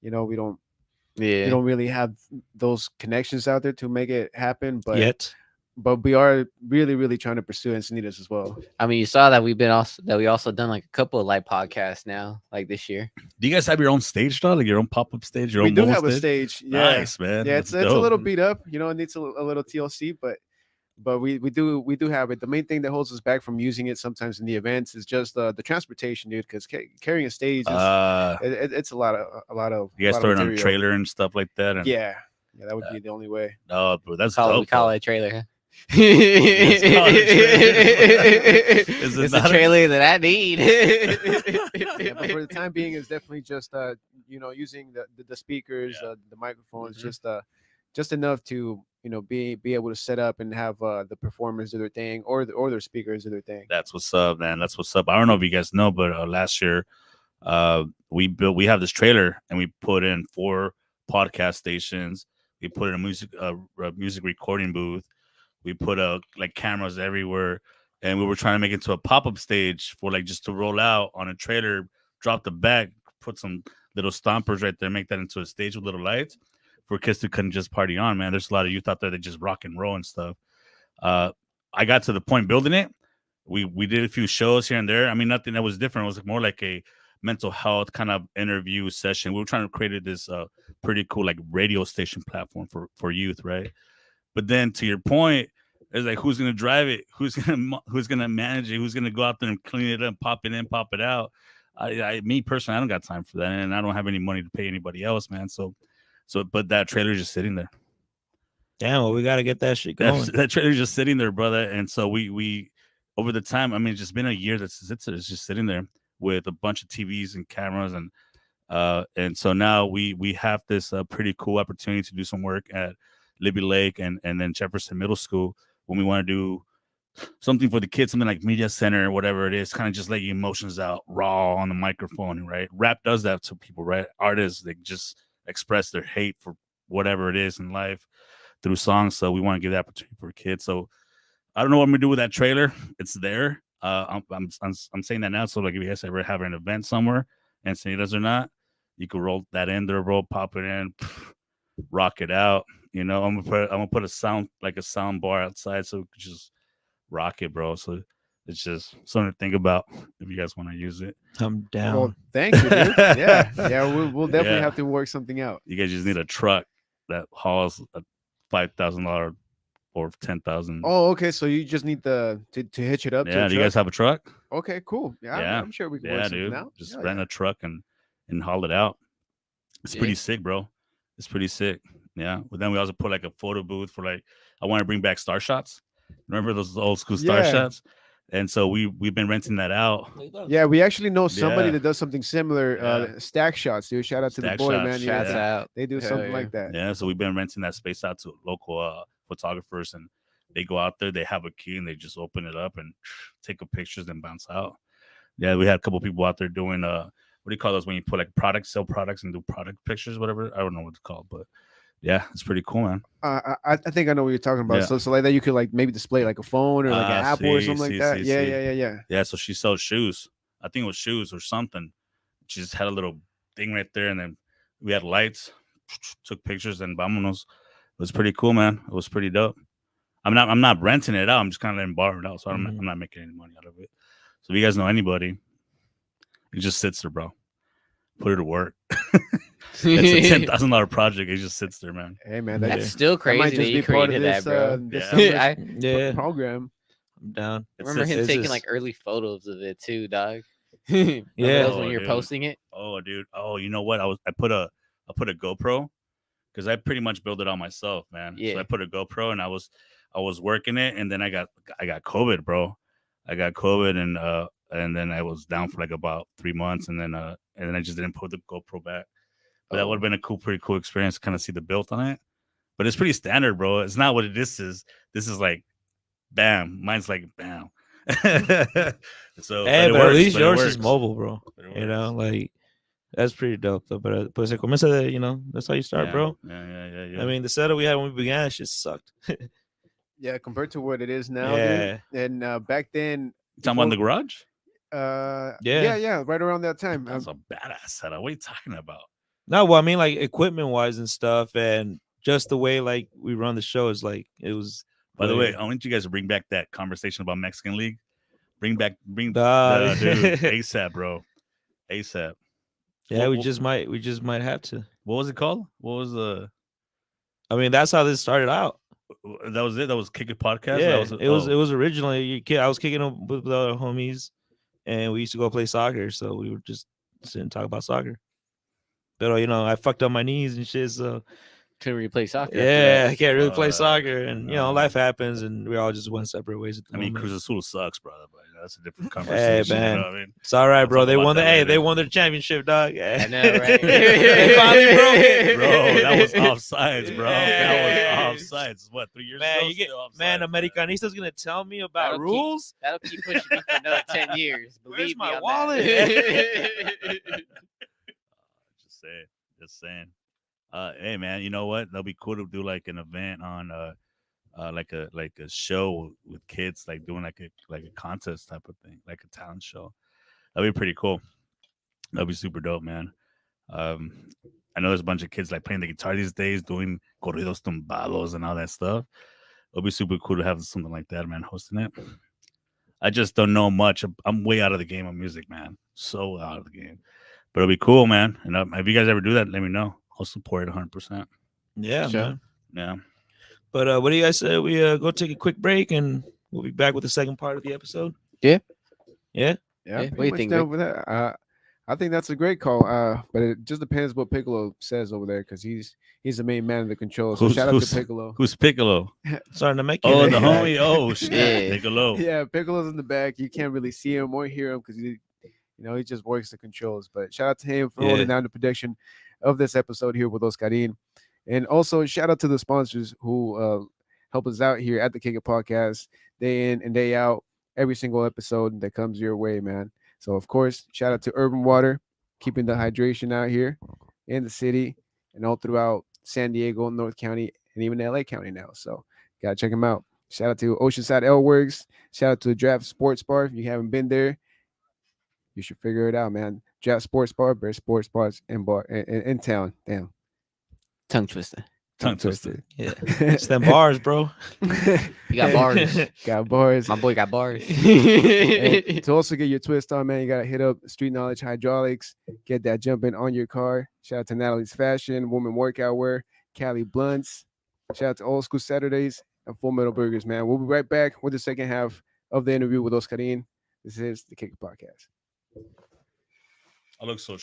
We don't really have those connections out there to make it happen. But we are really trying to pursue Encinitas as well. I mean, you saw that we also done like a couple of live podcasts now, like this year. Do you guys have your own stage, though? Like your own pop-up stage? Your We own do mobile have a stage. Yeah. Nice, man. Yeah, That's it's a dope. little beat up. It needs a little TLC, but we do have it. The main thing that holds us back from using it sometimes in the events is just the transportation, dude. Because carrying a stage is it's a lot of. You guys lot throw of it on a material. trailer and stuff like that. And, Yeah, that would be the only way. Oh, bro, that's We dope. call though. it a trailer. Huh? It's called a trailer. Is it It's a not a- trailer that I need. Yeah, but for the time being, it's definitely just using the speakers, Yeah. the microphones, Mhm. just enough to be able to set up and have the performers do their thing or their speakers do their thing. That's what's up, man. That's what's up. I don't know if you guys know, but last year, we have this trailer and we put in 4 podcast stations. We put in a music recording booth. We put like cameras everywhere, and we were trying to make it to a pop up stage for like just to roll out on a trailer, drop the back, put some little stompers right there, make that into a stage with little lights for kids to come just party on. Man, there's a lot of youth out there that just rock and roll and stuff. I got to the point building it. We did a few shows here and there. I mean, nothing that was different. It was more like a mental health kind of interview session. We were trying to create this pretty cool like radio station platform for youth, right? But then to your point, it's like who's gonna drive it? Who's gonna manage it? Who's gonna go out there and clean it up, pop it in, pop it out? Me personally, I don't got time for that, and I don't have any money to pay anybody else, man. But that trailer's just sitting there. Damn, well, we got to get that shit going. That trailer's just sitting there, brother. And so we over the time, I mean, it's just been a year that it's just sitting there with a bunch of TVs and cameras, and so now we have this pretty cool opportunity to do some work at Libby Lake and then Jefferson Middle School when we want to do something for the kids, something like media center or whatever it is, kind of just let your emotions out raw on the microphone, right? Rap does that to people, right? Artists, they just express their hate for whatever it is in life through songs. So we want to give that opportunity for kids. So I don't know what I'm gonna do with that trailer. It's there. I'm saying that now. So like if you guys ever have an event somewhere and say it does or not, you could roll that in there, pop it in, rock it out. You know, I'm gonna put a sound bar outside so we could just rock it, bro. So it's just something to think about if you guys want to use it. I'm down. Well, thank you, dude. Yeah, we'll definitely have to work something out. You guys just need a truck that hauls a $5,000 or $10,000. Oh, okay. So you just need to hitch it up. Yeah. Do you guys have a truck? Okay, cool. Yeah. I'm sure we can work something out. Just rent a truck and haul it out. It's pretty sick, bro. It's pretty sick. Yeah. But then we also put like a photo booth for like, I want to bring back Star Shots. Remember those old school Star Shots? And so we've been renting that out. Yeah, we actually know somebody that does something similar. Stack Shots, dude. Shout out to the boy, man. Shouts out. They do something like that. Yeah, so we've been renting that space out to local photographers, and they go out there, they have a key, and they just open it up and take a pictures and bounce out. Yeah, we had a couple people out there doing what do you call those when you put like sell products and do product pictures, whatever? I don't know what it's called, but yeah, it's pretty cool, man. I think I know what you're talking about. So like that, you could like maybe display like a phone or like an Apple or something like that. Yeah. Yeah, so she sells shoes. I think it was shoes or something. She just had a little thing right there, and then we had lights, took pictures, and vámonos. It was pretty cool, man. It was pretty dope. I'm not renting it out. I'm just kind of letting borrow it out, so I'm not making any money out of it. So if you guys know anybody, it just sits there, bro. Put it to work. It's a $10,000 project. It just sits there, man. Hey, man, that's still crazy that you created that, bro. Program. I'm down. I remember him taking like early photos of it too, dog. Yeah, when you're posting it. Oh, dude. Oh, you know what? I put a GoPro because I pretty much built it all myself, man. Yeah. So I put a GoPro and I was working it, and then I got COVID, bro. I got COVID, and then I was down for like about 3 months, and then I just didn't put the GoPro back. But that would have been a pretty cool experience to kind of see the build on it. But it's pretty standard, bro. It's not what this is. This is like, bam. Mine's like, bam. So, hey, but at least yours is mobile, bro. You know, like that's pretty dope, though. But se comienza de, you know, that's how you start, bro. Yeah. I mean, the setup we had when we began, shit sucked. Yeah, compared to what it is now. Yeah. Dude. And back then, talking about the garage. Yeah, right around that time. That's a badass setup. What are you talking about? No, well, I mean, like equipment wise and stuff, and just the way like we run the show is like it was. By the way, I want you guys to bring back that conversation about Mexican League. Bring dude ASAP, bro. ASAP. Yeah, we just might have to. What was it called? What was the? I mean, that's how this started out. That was it. That was Kick It Podcast. Yeah, it was originally. I was kicking up with the other homies, and we used to go play soccer. So we would just sit and talk about soccer. But you know, I fucked up my knees and shit, so couldn't really play soccer. Yeah, I can't really play soccer, and you know, life happens, and we all just went separate ways. At the moment. Cruz Azul sucks, brother. But that's a different conversation. Hey, man, you know what I mean? It's all right, bro. They won they won their championship, dog. Yeah. I know, right? They finally broke it, bro. That was offsides, bro. That was offsides. What, 3 years ago? Man, Americanista's gonna tell me about rules. That'll keep pushing me for another 10 years. Believe Where's my me wallet? Just saying. Hey man, you know what? That'll be cool to do like an event on like a show with kids, like doing like a contest type of thing, like a talent show. That'd be pretty cool. That'd be super dope, man. Um, I know there's a bunch of kids like playing the guitar these days, doing corridos tumbados and all that stuff. It'll be super cool to have something like that, man, hosting it. I just don't know much. I'm way out of the game of music, man. So out of the game. But it'll be cool, man. And if you guys ever do that, let me know. I'll support it 100%. Yeah, Sure. man. Yeah. But what do you guys say? We go take a quick break and we'll be back with the second part of the episode. Yeah. Yeah. Yeah, Yeah, pretty what do you much think, down Vic? with that. I think that's a great call. But it just depends what Piccolo says over there because he's the main man of the control. So shout out to Piccolo. Who's Piccolo? Starting to make it. Oh, the homie. Oh, shit. Yeah. Piccolo. Yeah, Piccolo's in the back. You can't really see him or hear him because he just works the controls. But shout out to him for holding down the production of this episode here with Oscarin. And also shout out to the sponsors who help us out here at the Kick It Podcast day in and day out, every single episode that comes your way, man. So of course, shout out to Urban Water, keeping the hydration out here in the city and all throughout San Diego, North County, and even LA County now. So gotta check them out. Shout out to Oceanside L Works. Shout out to the Draft Sports Bar. If you haven't been there, you should figure it out, man. Draft Sports Bar, best sports bars in town. Damn. Tongue twister. Tongue twister. Yeah. It's them bars, bro. You got bars. Got bars. My boy got bars. And to also get your twist on, man, you gotta hit up Street Knowledge Hydraulics, get that jumping on your car. Shout out to Natalie's Fashion, Woman Workout Wear, Cali Blunts. Shout out to Old School Saturdays and Full Metal Burgers, man. We'll be right back with the second half of the interview with Oscarin. This is the Kick It Podcast. I look so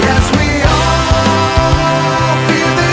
Yes, we all feel this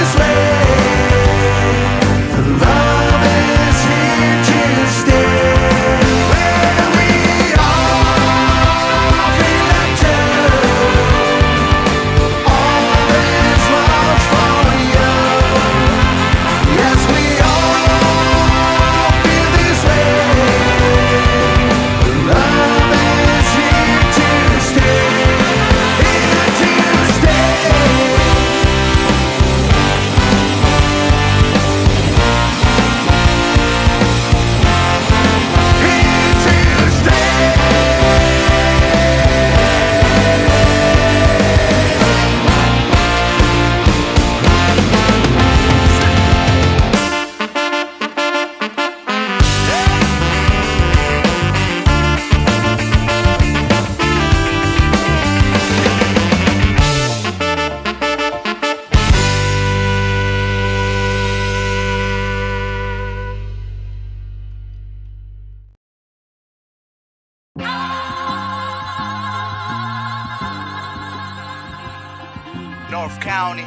North County.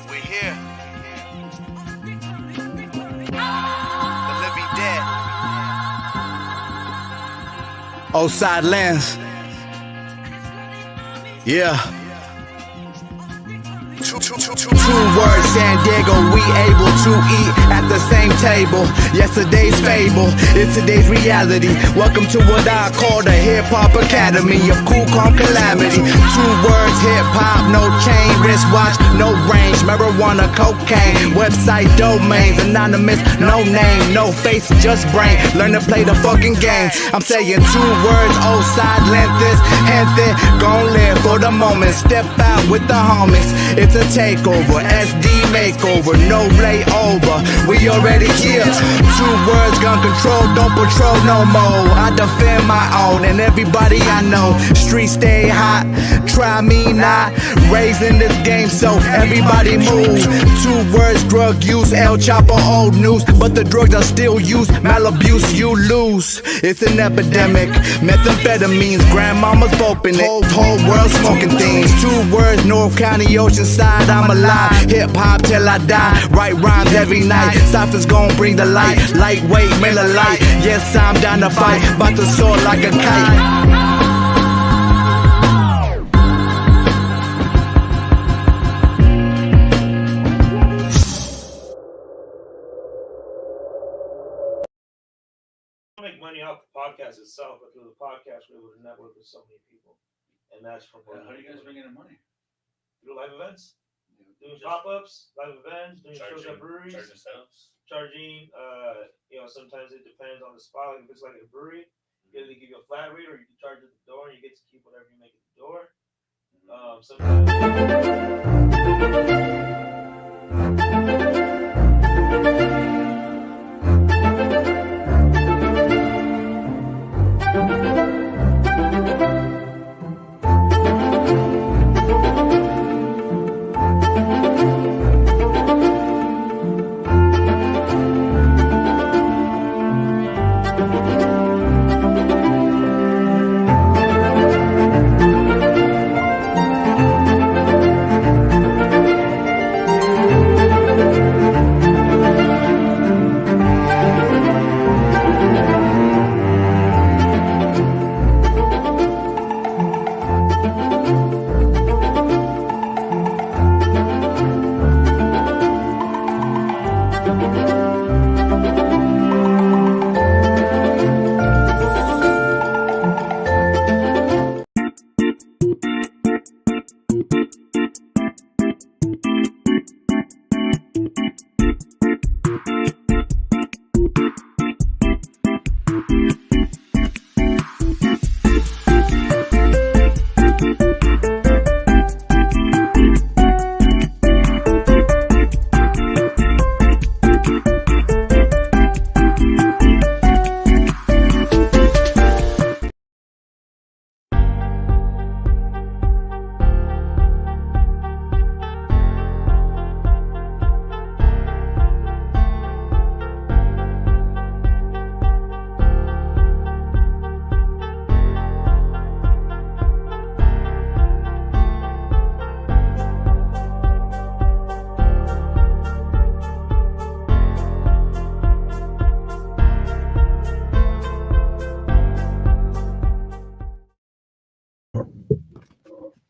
We're here. The living dead. Outside lands. Yeah. Two words, San Diego, we able to eat at the same table. Yesterday's fable is today's reality. Welcome to what I call the hip-hop academy of cool, calm calamity. Two words, hip-hop, no chain, wristwatch, no range, marijuana, cocaine, website domains, anonymous, no name, no face, just brain. Learn to play the fucking game. I'm saying two words, outside lenses, gente, gon' live for the moment. Step out with the homies. It's a takeover, SD makeover, no layover. We already here. Two words, gun control, don't patrol no more. I defend my own and everybody I know. Streets stay hot, try me not. Raising this game so everybody move. Two words, drug use, El Chapo, old news. But the drugs are still used, malabuse, you lose. It's an epidemic, methamphetamines, grandmama's open it. Whole world smoking things. Two words, North County, Oceanside, I'm alive. Hip hop till I die. Write rhymes every night. Cypher's gon' bring the light. Lightweight, Miller Lite. Yes, I'm down to fight. About to soar like a kite. Make money off the podcast itself, but through the podcast, we're able to network with so many people, and that's from How do you guys bring in money? through live events, doing pop-ups, live events, doing shows at breweries, Charging setups. charging. Sometimes it depends on the spot. Like if it's like a brewery, they give you a flat rate, or you can charge at the door, and you get to keep whatever you make at the door. Sometimes.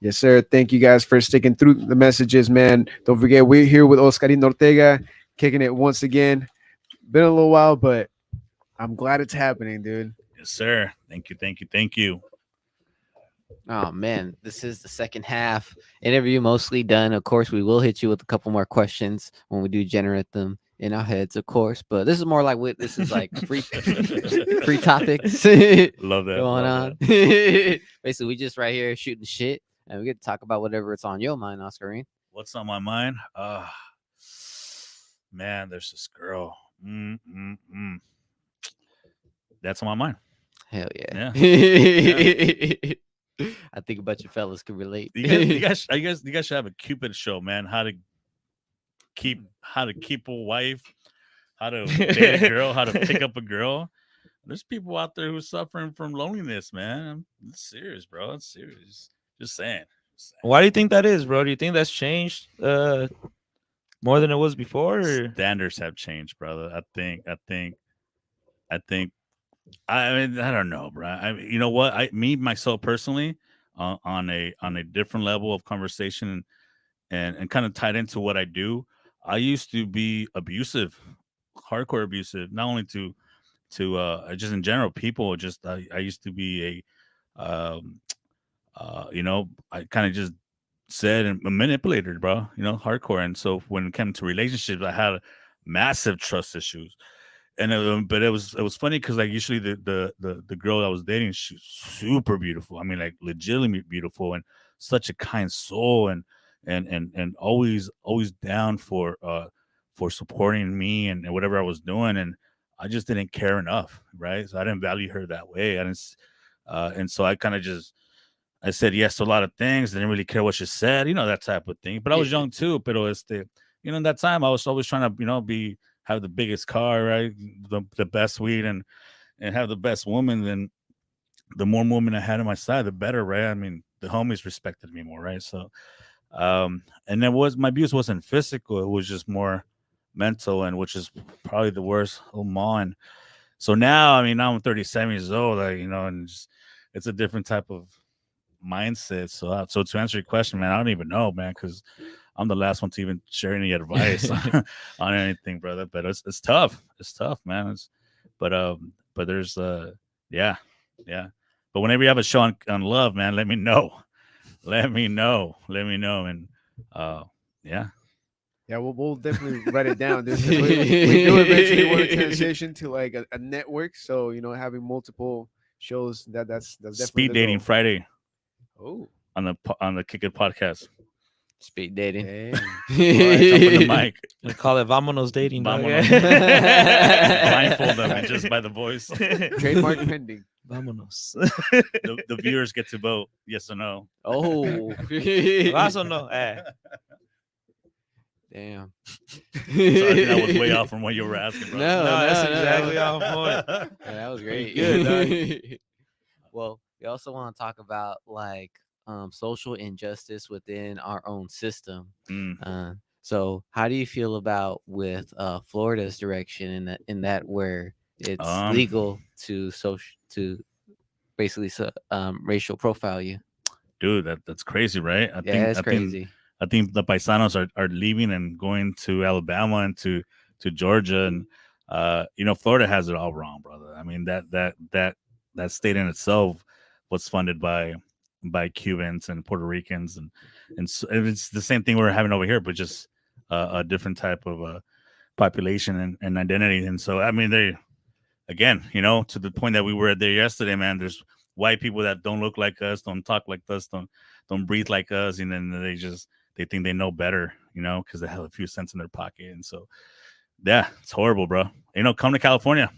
Yes, sir. Thank you guys for sticking through the messages, man. Don't forget, we're here with Oscarin Ortega, kicking it once again. Been a little while, but I'm glad it's happening, dude. Yes, sir. Thank you. Thank you. Thank you. Oh man, this is the second half interview mostly done. Of course, we will hit you with a couple more questions when we do generate them in our heads, of course. But this is more like this is like free free topics Love that. going love on. that. Basically, we just right here shooting shit, and we get to talk about whatever it's on your mind, Oscarine. What's on my mind? Man, there's this girl. That's on my mind. Hell yeah. Yeah. I think a bunch of fellas can relate. You guys should have a Cupid show, man. How to keep a wife, how to date a girl, how to pick up a girl. There's people out there who are suffering from loneliness, man. It's serious, bro. It's serious. Just saying. Why do you think that is, bro? Do you think that's changed more than it was before? Or? Standards have changed, brother. I think. I mean, I don't know, bro. You know what? Myself personally, on a different level of conversation and kind of tied into what I do. I used to be abusive, hardcore abusive, not only to just in general people. Just I used to be a you know, I kind of just said and manipulated, bro. You know, hardcore. And so when it came to relationships, I had massive trust issues. And but it was funny because like usually the girl I was dating, she's super beautiful. I mean, like legitimately beautiful and such a kind soul and always down for supporting me and whatever I was doing. And I just didn't care enough, right? So I didn't value her that way. And so I kind of just I said yes to a lot of things. Didn't really care what she said, you know, that type of thing. But I was young too. Pero you know, in that time I was always trying to, you know, have the biggest car, right? The best weed and have the best woman. Then the more women I had on my side, the better, right? I mean, the homies respected me more, right? So and then was my abuse wasn't physical, it was just more mental, and which is probably the worst. Oh man. So now, I mean, now I'm 37 years old, like, you know, and it's a different type of mindset. So to answer your question, man, I don't even know, man, because I'm the last one to even share any advice on anything, brother. But it's tough. It's tough, man. But there's yeah, yeah. But whenever you have a show on love, man, let me know. Let me know. Let me know. And yeah. Yeah, we'll definitely write it down. We do eventually want to transition to like a network. So you know, having multiple shows that's definitely Speed the dating goal. Friday Oh, on the Kick It podcast. Speed dating. dang. All right, jump on the mic. They call it Vamonos dating. Dog. Vámonos. Blindfold them and just by the voice. Trademark pending. Vámonos. The viewers get to vote yes or no. Oh, Vas o no? damn. So I think that was way off from what you were asking, bro. No, that's no, exactly no. on point. Yeah, that was great. Good, Well, we also want to talk about like social injustice within our own system. Mm. So, how do you feel about with Florida's direction in that where it's legal to basically racial profile you? Dude, that's crazy, right? Yeah, it's crazy. I think the paisanos are leaving and going to Alabama and to Georgia, and you know, Florida has it all wrong, brother. I mean, that state in itself was funded by Cubans and Puerto Ricans, and so it's the same thing we're having over here, but just a different type of population and identity. And so, I mean, they again, you know, to the point that we were there yesterday, man. There's white people that don't look like us, don't talk like us, don't breathe like us, and then they think they know better, you know, because they have a few cents in their pocket. And so, yeah, it's horrible, bro. You know, come to California,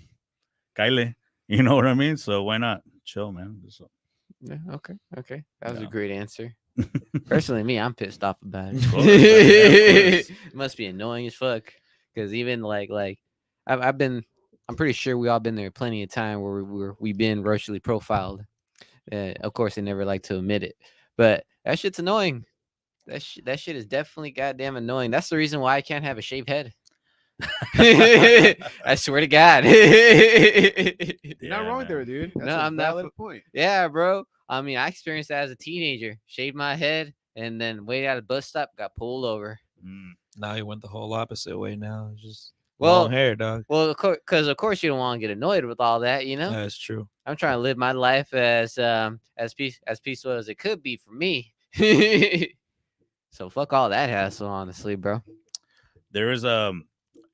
Kyle. You know what I mean? So why not chill, man? So, Yeah, okay. That was Yeah. a great answer. Personally, me, I'm pissed off about it. Of course, yeah, of course. It must be annoying as fuck. Because even like I've been, I'm pretty sure we all been there plenty of time where we've been racially profiled. Of course, they never like to admit it, but that shit's annoying. That shit is definitely goddamn annoying. That's the reason why I can't have a shaved head. I swear to God. You're not wrong there, dude. That's No, a I'm not valid point. Yeah, bro. I mean, I experienced that as a teenager. Shaved my head and then waited at a bus stop, got pulled over. Mm. Now he went the whole opposite way. Now it's just Well, long hair, dog. Well, because of course you don't want to get annoyed with all that, you know. That's true. I'm trying to live my life as peaceful as it could be for me. So fuck all that hassle, honestly, bro. There is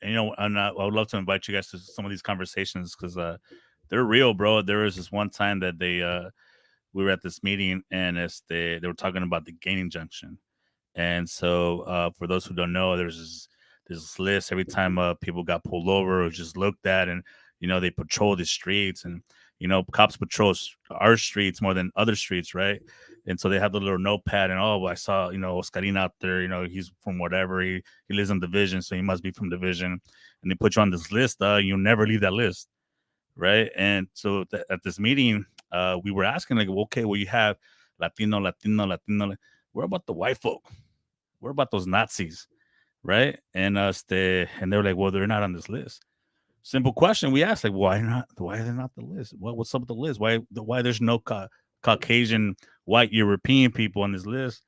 you know, I would love to invite you guys to some of these conversations because they're real, bro. There was this one time that we were at this meeting and they were talking about the gaining junction, and so for those who don't know, there's this list every time people got pulled over or just looked at, and you know they patrol the streets, and you know cops patrol our streets more than other streets, right? And so they have the little notepad, and I saw, you know, Oscarin out there, you know, he's from whatever, he lives in Division, so he must be from Division, and they put you on this list. You'll never leave that list, right? And so at this meeting, we were asking like, okay, well, you have Latino. What about the white folk? What about those Nazis? Right? And and they were like, well, they're not on this list. Simple question we asked, like, why not? Why are they not the list? What's up with the list? Why there's no Caucasian white European people on this list?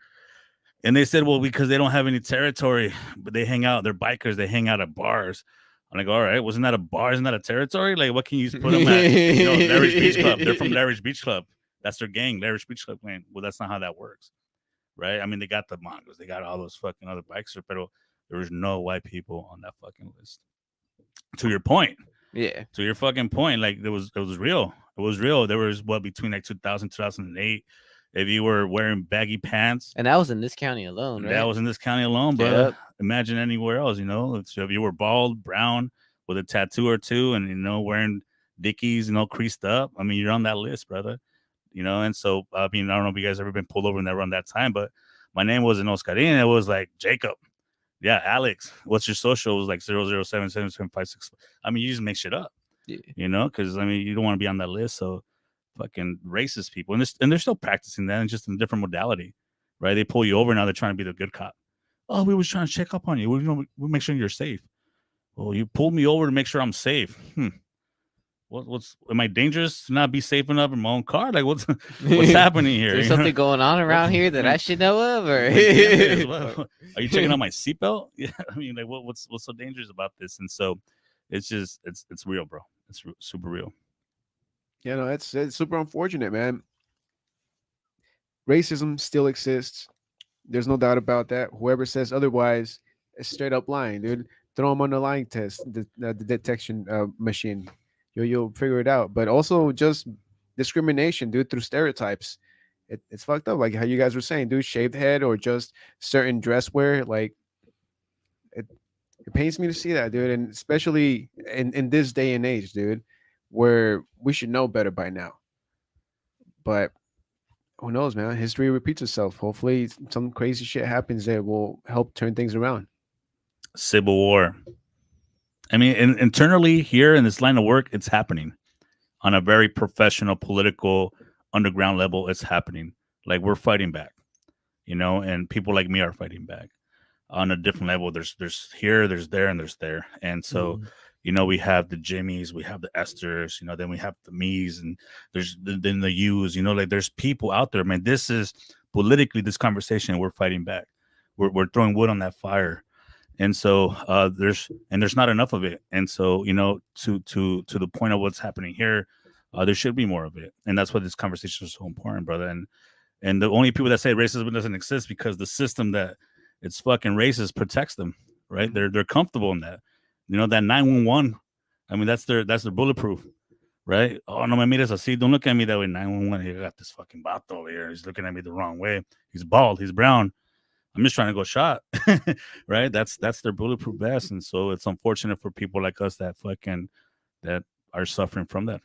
And they said, well, because they don't have any territory, but they hang out. They're bikers. They hang out at bars. I'm like, all right, wasn't that a bar? Isn't that a territory? Like, what can you put them at? Larry's Beach Club. They're from Larry's Beach Club. That's their gang, Larry's Beach Club gang. Well, that's not how that works, right? I mean, they got the Mongols. They got all those fucking other bikers, but there was no white people on that fucking list. To your point. Yeah. To your fucking point, like it was real. It was real. There was between like 2000, 2008. If you were wearing baggy pants, and that was in this county alone, right? That was in this county alone, bro. Yep. Imagine anywhere else, if you were bald, brown, with a tattoo or two, and wearing Dickies, creased up. I mean, you're on that list, brother. And so I mean, I don't know if you guys ever been pulled over in that around that time, but my name wasn't Oscarin. It was like Jacob. Yeah, Alex. What's your social? It was like 0077756. I mean, you just make shit up. Yeah. Because I mean, you don't want to be on that list. So fucking racist people, and they're still practicing that, and just in a different modality, right? They pull you over now. They're trying to be the good cop. Oh, we was trying to check up on you. We make sure you're safe. Well, you pulled me over to make sure I'm safe. What's am I dangerous to not be safe enough in my own car? Like what's happening here? There's something going on around here that I should know of, or are you checking out my seatbelt? Yeah, I mean, like what's so dangerous about this? And so it's real, bro. It's super real. Yeah, no, it's super unfortunate, man. Racism still exists. There's no doubt about that. Whoever says otherwise is straight up lying, dude. Throw them on the lying test, the detection machine. You'll figure it out. But also just discrimination, dude, through stereotypes. It's fucked up. Like how you guys were saying, dude, shaved head or just certain dress wear. Like it pains me to see that, dude. And especially in this day and age, dude, where we should know better by now. But who knows, man? History repeats itself. Hopefully, some crazy shit happens that will help turn things around. Civil War. I mean, internally here in this line of work, it's happening on a very professional, political, underground level. It's happening. Like we're fighting back, and people like me are fighting back on a different level. There's here, there's there, and there's there. And so, we have the Jimmys, we have the Esthers, then we have the me's, and there's then the U's, like there's people out there, man. This is politically this conversation. We're fighting back. We're throwing wood on that fire. And so there's not enough of it. And so, to the point of what's happening here, there should be more of it. And that's why this conversation is so important, brother. And the only people that say racism doesn't exist because the system that it's fucking racist protects them, right? They're comfortable in that. That 911, I mean, that's their bulletproof, right? Oh, no, me mires así. Don't look at me that way, 911. He got this fucking vato over here. He's looking at me the wrong way. He's bald. He's brown. I'm just trying to go shot, right? That's their bulletproof vest. And so it's unfortunate for people like us that are suffering from that.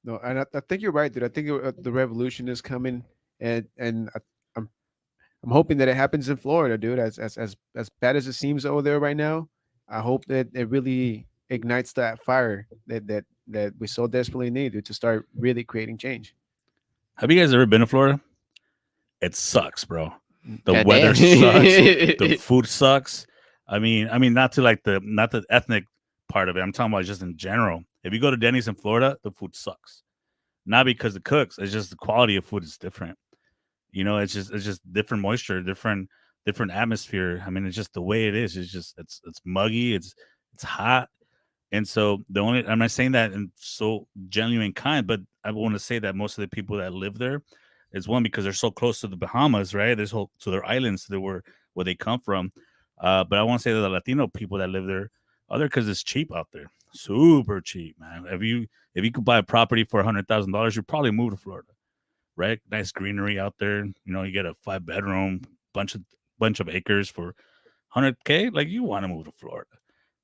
No, and I think you're right, dude. I think the revolution is coming, and I'm hoping that it happens in Florida, dude. As bad as it seems over there right now, I hope that it really ignites that fire that we so desperately need, dude, to start really creating change. Have you guys ever been to Florida? It sucks, bro. The weather sucks. The food sucks. I mean, not the ethnic part of it. I'm talking about just in general. If you go to Denny's in Florida, the food sucks. Not because the cooks, it's just the quality of food is different. It's just different moisture, different atmosphere. I mean, it's just the way it is. It's muggy. It's hot. And so I'm not saying that in so genuine kind, but I want to say that most of the people that live there is one because they're so close to the Bahamas, right? To their islands, where they come from. But I want to say that the Latino people that live there are there because it's cheap out there, super cheap, man. If you could buy a property for $100,000, you'd probably move to Florida, right? Nice greenery out there. You get a 5-bedroom, bunch of acres for $100K. Like you want to move to Florida.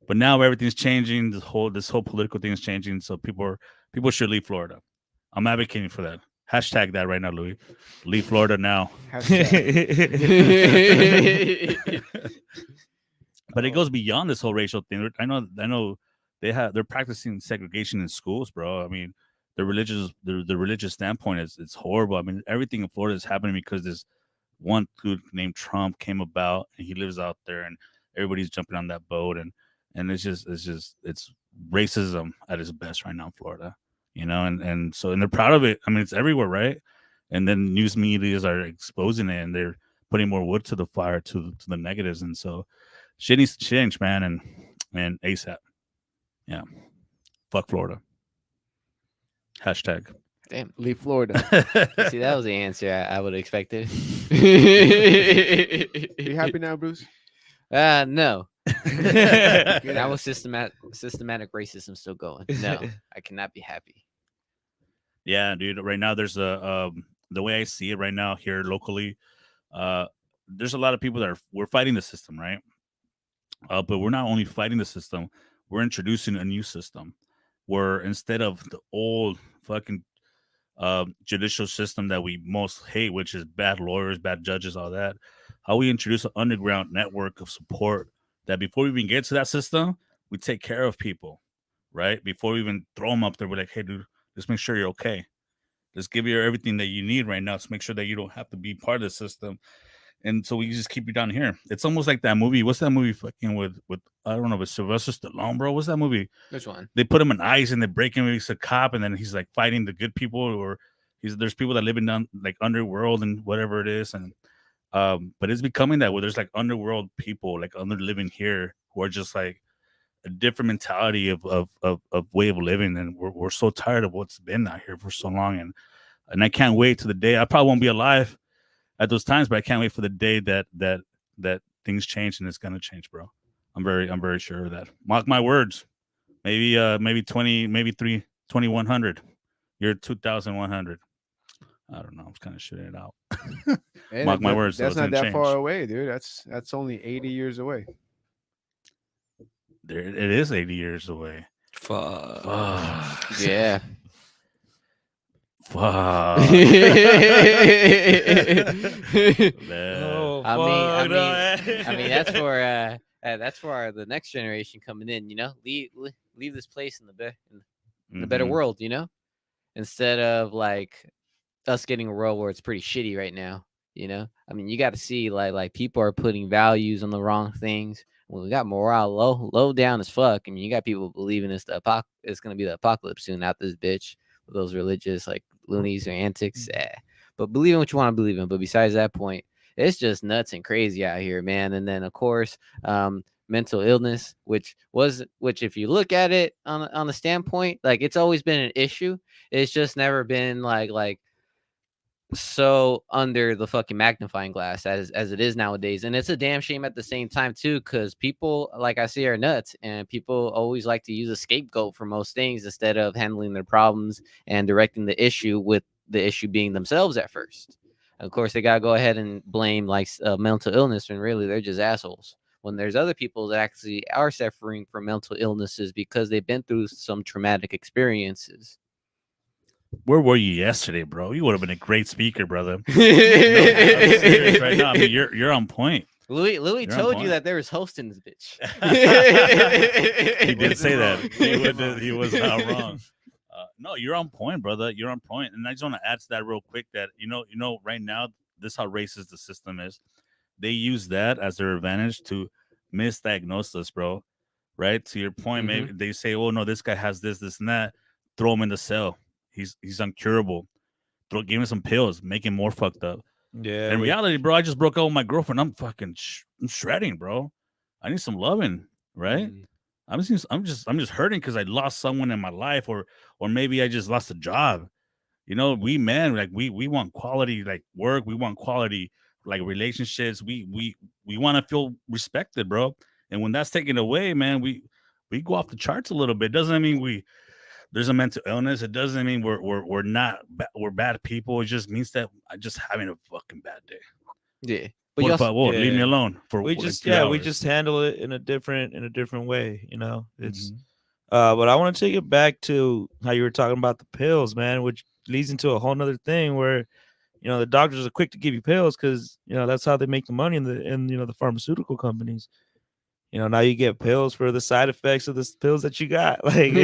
But now everything's changing. This whole political thing is changing. So people should leave Florida. I'm advocating for that. Hashtag that right now, Louis. Leave Florida now. But it goes beyond this whole racial thing. I know they're practicing segregation in schools, bro. I mean, the religious standpoint is it's horrible. I mean, everything in Florida is happening because this one dude named Trump came about, and he lives out there, and everybody's jumping on that boat, and it's racism at its best right now in Florida, and so they're proud of it. I mean, it's everywhere, right? And then news medias are exposing it, and they're putting more wood to the fire to the negatives, and so shit needs to change, man, and ASAP. Yeah, fuck Florida. Hashtag. Damn. Leave Florida. See, that was the answer I would have expected. Are you happy now, Bruce? No. That was systematic racism still going. No, I cannot be happy. Yeah, dude. Right now, there's the way I see it right now here locally. There's a lot of people that we're fighting the system, right? But we're not only fighting the system, we're introducing a new system where instead of the old fucking judicial system that we most hate, which is bad lawyers, bad judges, all that, how we introduce an underground network of support that before we even get to that system, we take care of people, right? Before we even throw them up there, we're like, hey, dude, let's make sure you're okay. Let's give you everything that you need right now to make sure that you don't have to be part of the system. And so we just keep you down here. It's almost like that movie. What's that movie fucking with I don't know, with Sylvester Stallone, bro? What's that movie? Which one? They put him in ice and they break him. He's a cop, and then he's like fighting the good people, or there's people that live in down like underworld and whatever it is, and but it's becoming that where there's like underworld people like under living here who are just like a different mentality of way of living, and we're so tired of what's been out here for so long, and I can't wait to the day. I probably won't be alive at those times, but I can't wait for the day that things change, and it's gonna change, bro. I'm very sure of that. Mark my words. Maybe 2100. You're 2100. I don't know. I'm kind of shitting it out. Hey, Mark my words. That's not that change. far away, dude. That's only 80 years away. There, it is 80 years away. Fuck. Yeah. Fuck. Oh, I mean, that's for the next generation coming in. Leave this place in the better world. Instead of like us getting a world where it's pretty shitty right now. I mean, you got to see like people are putting values on the wrong things. When we got morale low down as fuck. I mean, you got people believing it's gonna be the apocalypse soon out this bitch with those religious like loonies or antics. But believe in what you want to believe in. But besides that point, it's just nuts and crazy out here, man. And then of course, mental illness, which if you look at it on the standpoint, like it's always been an issue. It's just never been like so under the fucking magnifying glass as it is nowadays. And it's a damn shame at the same time too, because people, like I say, are nuts, and people always like to use a scapegoat for most things instead of handling their problems and directing the issue, with the issue being themselves at first. Of course, they gotta go ahead and blame like mental illness when really they're just assholes, when there's other people that actually are suffering from mental illnesses because they've been through some traumatic experiences. Where were you yesterday, bro? You would have been a great speaker, brother. No, I'm serious right now. I mean, you're on point. Louis told you that there was host in this bitch. He did say that. He was not wrong. No, you're on point, brother. You're on point. And I just want to add to that real quick that you know, right now, this is how racist the system is. They use that as their advantage to misdiagnose us, bro. Right? To your point, maybe they say, oh no, this guy has this, and that. Throw him in the cell. He's uncurable. Give him some pills, make him more fucked up. Yeah. In reality, bro, I just broke up with my girlfriend. I'm fucking I'm shredding, bro. I need some loving, right? I'm just hurting because I lost someone in my life, or maybe I just lost a job. We men, like we want quality like work, we want quality like relationships. We want to feel respected, bro. And when that's taken away, man, we go off the charts a little bit. Doesn't mean there's a mental illness. It doesn't mean we're bad people. It just means that I'm just having a fucking bad day. Yeah. But leave me alone for we just handle it in a different way, It's but I want to take it back to how you were talking about the pills, man, which leads into a whole nother thing where the doctors are quick to give you pills because that's how they make the money in the pharmaceutical companies. Now you get pills for the side effects of the pills that you got. Like,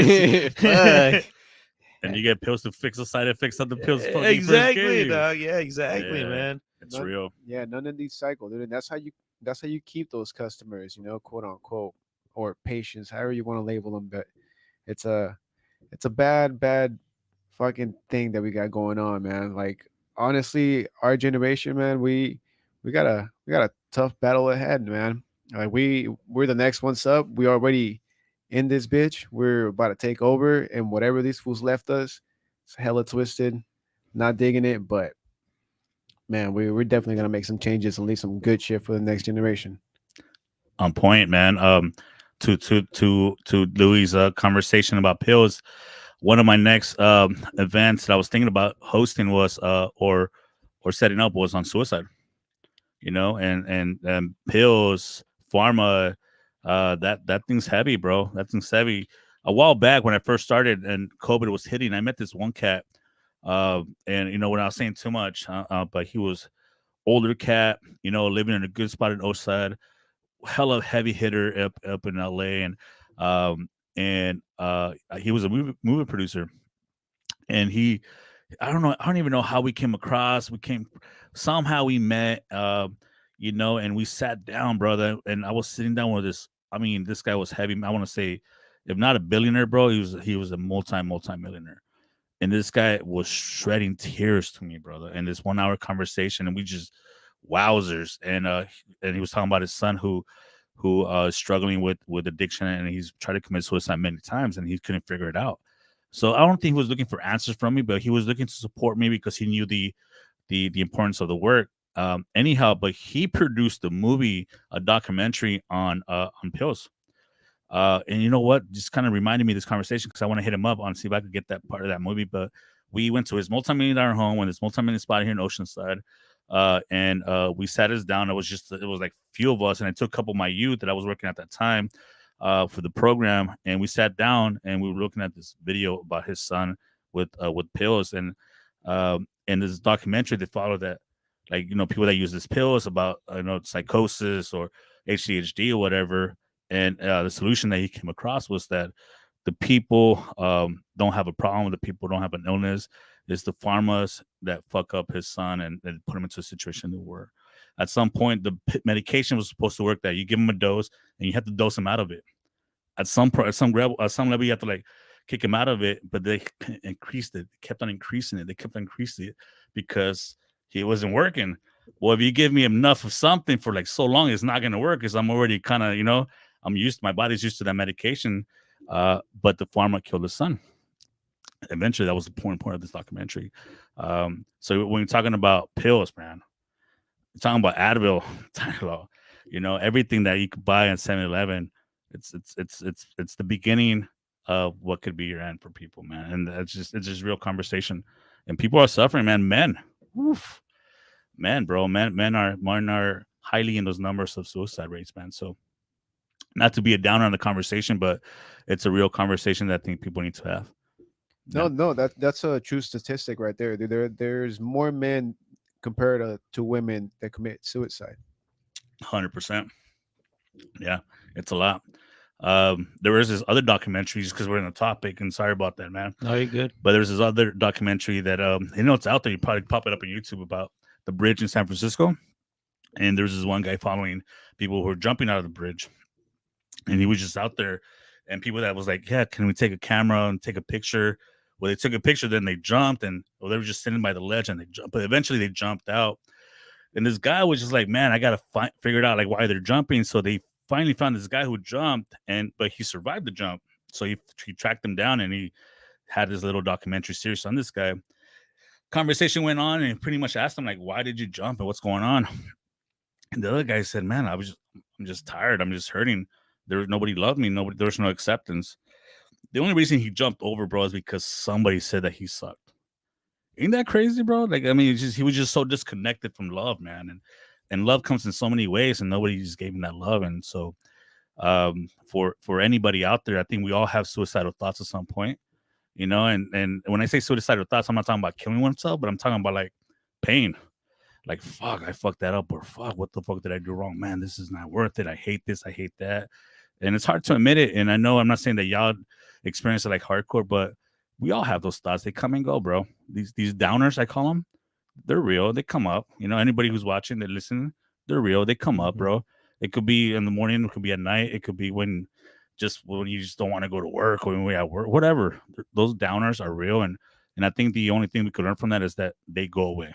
and you get pills to fix the side effects of the pills. Exactly, dog. Yeah, exactly, man. It's real. Yeah, none of these cycle, dude. And that's how you keep those customers, quote unquote, or patients, however you want to label them. But it's a it's a bad fucking thing that we got going on, man. Like honestly, our generation, man, we got a tough battle ahead, man. Like we're the next ones up. We already in this bitch. We're about to take over, and whatever these fools left us, it's hella twisted. Not digging it, but man, we're definitely gonna make some changes and leave some good shit for the next generation. On point, man. To Louis' conversation about pills. One of my next events that I was thinking about hosting was or setting up was on suicide. And pills, pharma, that thing's heavy, bro. That thing's heavy. A while back when I first started and COVID was hitting, I met this one cat, and when I was saying too much, but he was older cat, living in a good spot in Oceanside, hella heavy hitter up in LA, and he was a movie producer, and I don't even know how we came across. Somehow we met, and we sat down, brother. And I was sitting down with this. I mean, this guy was heavy. I want to say, if not a billionaire, bro, he was a multi millionaire. And this guy was shredding tears to me, brother. And this 1 hour conversation, and we just wowzers. And he was talking about his son who is struggling with addiction, and he's tried to commit suicide many times, and he couldn't figure it out. So I don't think he was looking for answers from me, but he was looking to support me because he knew the importance of the work. Anyhow, but he produced a documentary on pills. And you know what? Just kind of reminded me of this conversation because I want to hit him up on see if I could get that part of that movie. But we went to his multi-million-dollar home in this multi-million spot here in Oceanside. And we sat us down. It was like few of us, and I took a couple of my youth that I was working at that time for the program, and we sat down and we were looking at this video about his son with pills, and this documentary that followed that, like people that use these pills about psychosis or ADHD or whatever, and the solution that he came across was that the people don't have a problem, the people don't have an illness. It's the pharmas that fuck up his son and put him into a situation where at some point the medication was supposed to work, that you give him a dose and you have to dose him out of it. At some level, you have to like kick him out of it, but they increased it. They kept on increasing it. They kept on increasing it because he wasn't working. Well, if you give me enough of something for like so long, it's not going to work because I'm already kind of, my body's used to that medication. But the pharma killed his son. Eventually, that was the point of this documentary. So when you're talking about pills, man, you're talking about Advil, Tylenol, everything that you could buy in 7-Eleven, it's the beginning of what could be your end for people, man. And it's just real conversation. And people are suffering, man. Men, oof, men are highly in those numbers of suicide rates, man. So not to be a downer on the conversation, but it's a real conversation that I think people need to have. No, that's a true statistic right there. There's more men compared to women that commit suicide. 100%. Yeah, it's a lot. There was this other documentary, just because we're in the topic, and sorry about that, man. No, you're good. But there's this other documentary that it's out there. You probably pop it up on YouTube about the bridge in San Francisco. And there's this one guy following people who are jumping out of the bridge, and he was just out there, and people that was like, yeah, can we take a camera and take a picture? Well, they took a picture, then they jumped, and they were just sitting by the ledge, and they jumped. But eventually, they jumped out, and this guy was just like, man, I gotta figure it out, like why they're jumping. So they finally found this guy who jumped, but he survived the jump. So he tracked him down, and he had this little documentary series on this guy. Conversation went on, and pretty much asked him like, why did you jump and what's going on? And the other guy said, man, I'm just tired. I'm just hurting. Nobody loved me. There's no acceptance. The only reason he jumped over, bro, is because somebody said that he sucked. Ain't that crazy, bro? Like, I mean, he was just so disconnected from love, man. And love comes in so many ways, and nobody just gave him that love. And so, for anybody out there, I think we all have suicidal thoughts at some point, And when I say suicidal thoughts, I'm not talking about killing oneself, but I'm talking about like pain. Like, fuck, I fucked that up, or fuck, what the fuck did I do wrong? Man, this is not worth it. I hate this. I hate that. And it's hard to admit it. And I know I'm not saying that y'all experience it like hardcore, but we all have those thoughts. They come and go, bro. These downers, I call them, they're real. They come up. Anybody who's watching, they listen. They're real. They come up, bro. It could be in the morning. It could be at night. It could be when you just don't want to go to work or when we're at work. Whatever. Those downers are real, and I think the only thing we could learn from that is that they go away.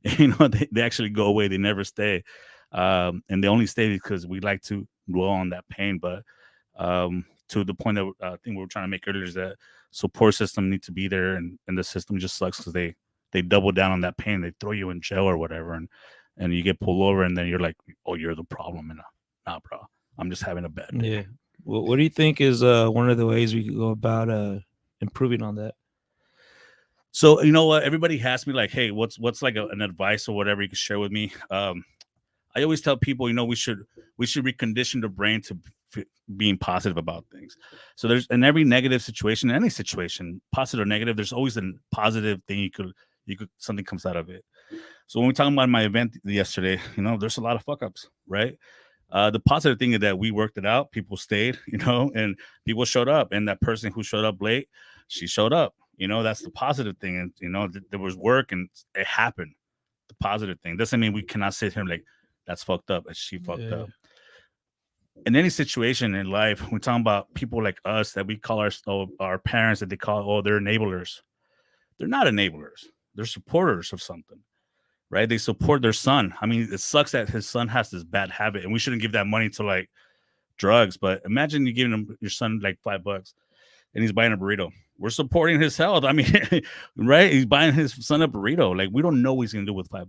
They actually go away. They never stay, and they only stay because we like to dwell on that pain. But to the point that I think we were trying to make earlier is that support system need to be there, and the system just sucks because they double down on that pain. They throw you in jail or whatever, and you get pulled over, and then you're like, oh, you're the problem. And nah, bro, I'm just having a bad day. Yeah. Well, what do you think is one of the ways we could go about improving on that? So you know what? Everybody asks me like, hey, what's like an advice or whatever you can share with me. I always tell people, we should recondition the brain to being positive about things. So there's in every negative situation, any situation, positive or negative, there's always a positive thing you could something comes out of it. So when we're talking about my event yesterday, there's a lot of fuck ups, right? The positive thing is that we worked it out. People stayed, and people showed up. And that person who showed up late, she showed up. That's the positive thing. And, there was work and it happened. The positive thing doesn't mean we cannot sit here and like, that's fucked up. And she fucked up. In any situation in life, we're talking about people like us that we call our parents that they call, they're enablers. They're not enablers. They're supporters of something. Right? They support their son. I mean, it sucks that his son has this bad habit, and we shouldn't give that money to like drugs. But imagine you giving your son like $5 and he's buying a burrito. We're supporting his health. I mean, right? He's buying his son a burrito. Like, we don't know what he's gonna do with $5.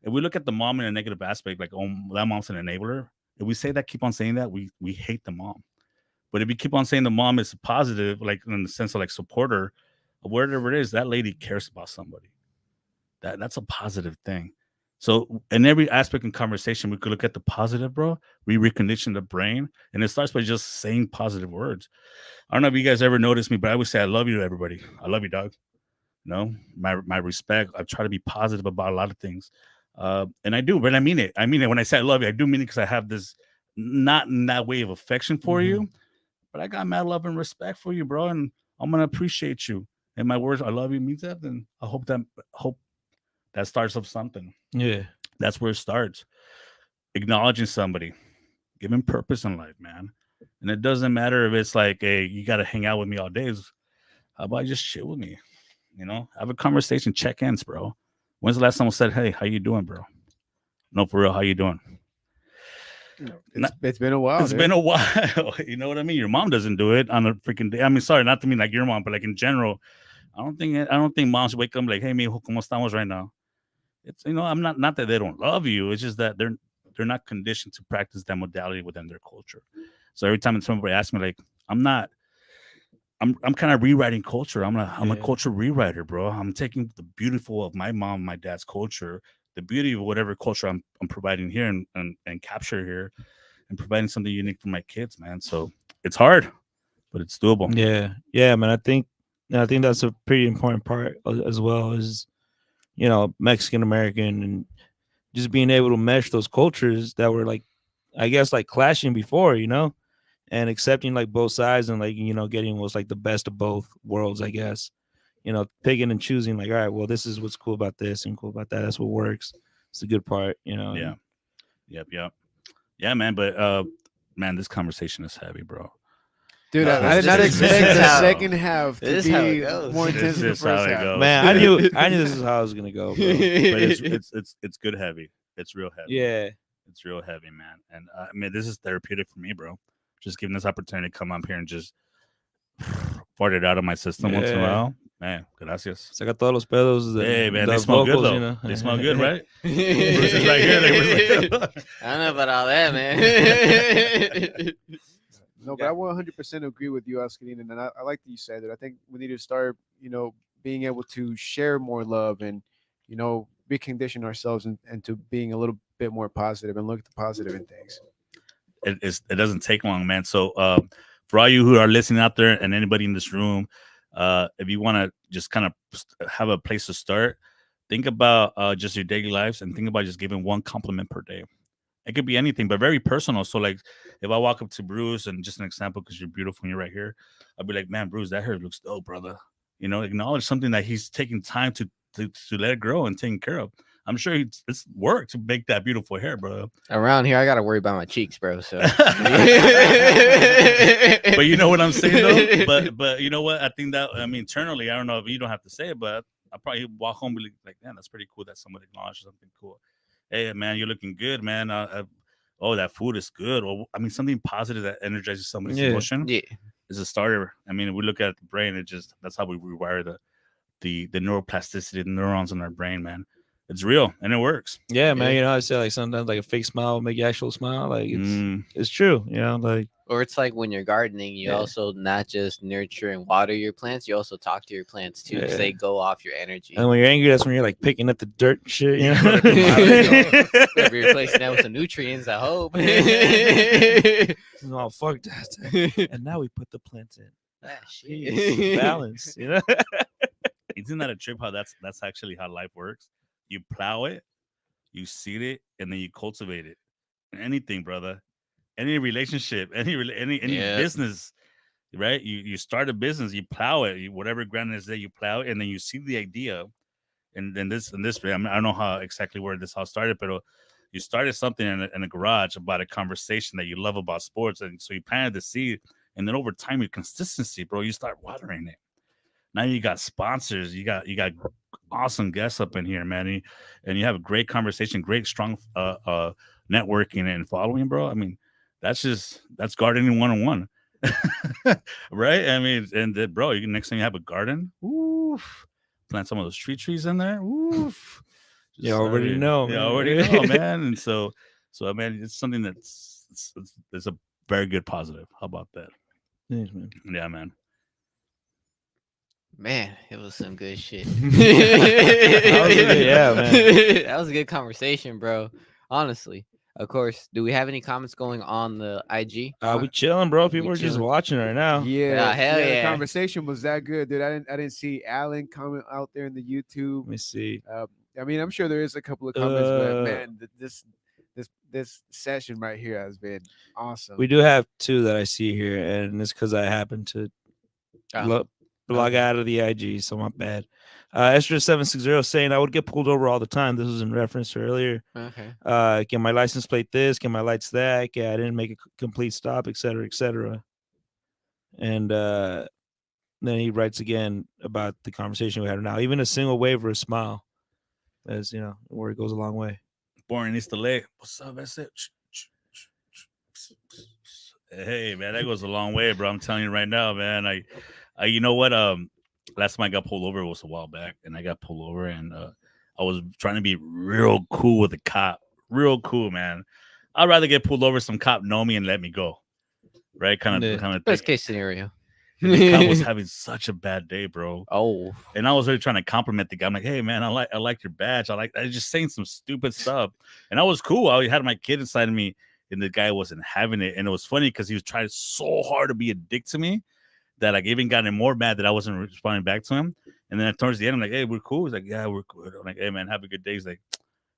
If we look at the mom in a negative aspect, like, oh, that mom's an enabler. If we say that, keep on saying that, we hate the mom. But if you keep on saying the mom is positive, like in the sense of like supporter, or whatever it is, that lady cares about somebody. That's a positive thing. So in every aspect in conversation, we could look at the positive, bro. We recondition the brain, and it starts by just saying positive words. I don't know if you guys ever noticed me, but I would say I love you to everybody. I love you, dog. My respect. I try to be positive about a lot of things, and I do, but I mean it. I mean it when I say I love you. I do mean it because I have this not in that way of affection for you, but I got mad love and respect for you, bro, and I'm gonna appreciate you. And my words, I love you, means that. Then I hope that starts up something. Yeah. That's where it starts. Acknowledging somebody, giving purpose in life, man. And it doesn't matter if it's like, hey, you got to hang out with me all day. How about just chill with me? Have a conversation, check ins, bro. When's the last time someone said, hey, how you doing, bro? No, for real, how you doing? It's been a while. It's been a while. You know what I mean? Your mom doesn't do it on a freaking day. I mean, sorry, not to mean like your mom, but like in general, I don't think moms wake up like, hey, mijo, ¿cómo estamos right now? It's I'm not that they don't love you. It's just that they're not conditioned to practice that modality within their culture. So every time somebody asks me, like, I'm kind of rewriting culture. I'm a culture rewriter, bro. I'm taking the beautiful of my mom, my dad's culture, the beauty of whatever culture I'm providing here and capture here, and providing something unique for my kids, man. So it's hard, but it's doable. Yeah, man. I think that's a pretty important part as well. Is Mexican American and just being able to mesh those cultures that were like, I guess, like clashing before, and accepting like both sides and like, getting what's like the best of both worlds, I guess, picking and choosing like, all right, well, this is what's cool about this and cool about that. That's what works. It's the good part, Yeah. Yep. Yeah, man. But, man, this conversation is heavy, bro. Dude, I did not expect the second half to be more intense than the first half. Man, I knew this is how it was gonna go, bro. But it's good heavy. It's real heavy. Yeah, it's real heavy, man. And I mean, this is therapeutic for me, bro. Just giving this opportunity to come up here and just fart it out of my system once in a while. Man, gracias. Saca todos los pedos. Hey, man, they smell good though. They smell good, right? Bruce is right here. I don't know about all that, man. No, but I 100% agree with you, Oscarin, and I like that you said it. I think we need to start, being able to share more love and, recondition ourselves and to being a little bit more positive and look at the positive in things. It doesn't take long, man. So for all you who are listening out there and anybody in this room, if you want to just kind of have a place to start, think about just your daily lives and think about just giving one compliment per day. It could be anything, but very personal. So, like, if I walk up to Bruce, and just an example, because you're beautiful and you're right here, I'll be like, man, Bruce, that hair looks dope, brother. Acknowledge something that he's taking time to to let it grow and taken care of. I'm sure it's work to make that beautiful hair, bro. Around here, I gotta worry about my cheeks, bro. So, But you know what I'm saying, though. But you know what? I think that internally, I don't know if you don't have to say it, but I probably walk home and be like, man, that's pretty cool that somebody acknowledged something cool. Hey, man, you're looking good, man. Oh, that food is good. Or something positive that energizes somebody's emotion yeah, is a starter. We look at the brain. That's how we rewire the neuroplasticity, the neurons in our brain, man. It's real and it works. Yeah, man. You know, I say like sometimes like a fake smile will make you actual smile. Like it's true. You know, like or it's like when you're gardening, you also not just nurture and water your plants, you also talk to your plants too, because they go off your energy. And when you're angry, that's when you're like picking up the dirt and shit. You know, be replacing that with some nutrients. I hope. Oh, fuck that. And now we put the plants in. Shit. Balance. You know. Isn't that a trip? How that's actually how life works. You plow it, you seed it, and then you cultivate it. Anything, brother. Any relationship, any business, right? You start a business, you plow it, whatever ground is there, you plow it, and then you see the idea. And then this, I don't know how exactly where this all started, but you started something in a garage about a conversation that you love about sports, and so you planted the seed, and then over time, your consistency, bro, you start watering it. Now you got sponsors, you got awesome guests up in here, man, and you have a great conversation, great strong networking and following, bro. That's gardening 101. Right? And bro, next time you have a garden, oof, plant some of those trees in there, oof. You already know, man. And so man, it's something that's a very good positive. How about that? Thanks, man. Yeah, man. Man, it was some good shit. Yeah, man. That was a good conversation, bro. Honestly. Of course. Do we have any comments going on the IG? We chilling, bro. People are just watching right now. Yeah, hell yeah. The conversation was that good, dude. I didn't see Alan comment out there in the YouTube. Let me see. I'm sure there is a couple of comments, but man, this session right here has been awesome. We do have two that I see here, and it's because I happen to log out of the IG, so my bad. Esther760 saying I would get pulled over all the time. This was in reference to earlier. Okay. Get my license plate this, get my lights that. Yeah, I didn't make a complete stop, etc., etc. And then he writes again about the conversation we had now. Even a single wave or a smile, as you know, where it goes a long way. Born East LA. What's up? That's it. Hey, man, that goes a long way, bro. I'm telling you right now, man. I you know what? Last time I got pulled over was a while back, and I got pulled over, and I was trying to be real cool with the cop, real cool, man. I'd rather get pulled over, some cop know me and let me go, right? Kind of best case scenario. The cop was having such a bad day, bro. Oh, and I was really trying to compliment the guy. I'm like, hey, man, I like your badge. I was just saying some stupid stuff, and I was cool. I had my kid inside of me, and the guy wasn't having it, and it was funny because he was trying so hard to be a dick to me that I even got him more mad that I wasn't responding back to him. And then towards the end, I'm like, hey, we're cool. He's like, yeah, we're good. I'm like, hey, man, have a good day. He's like,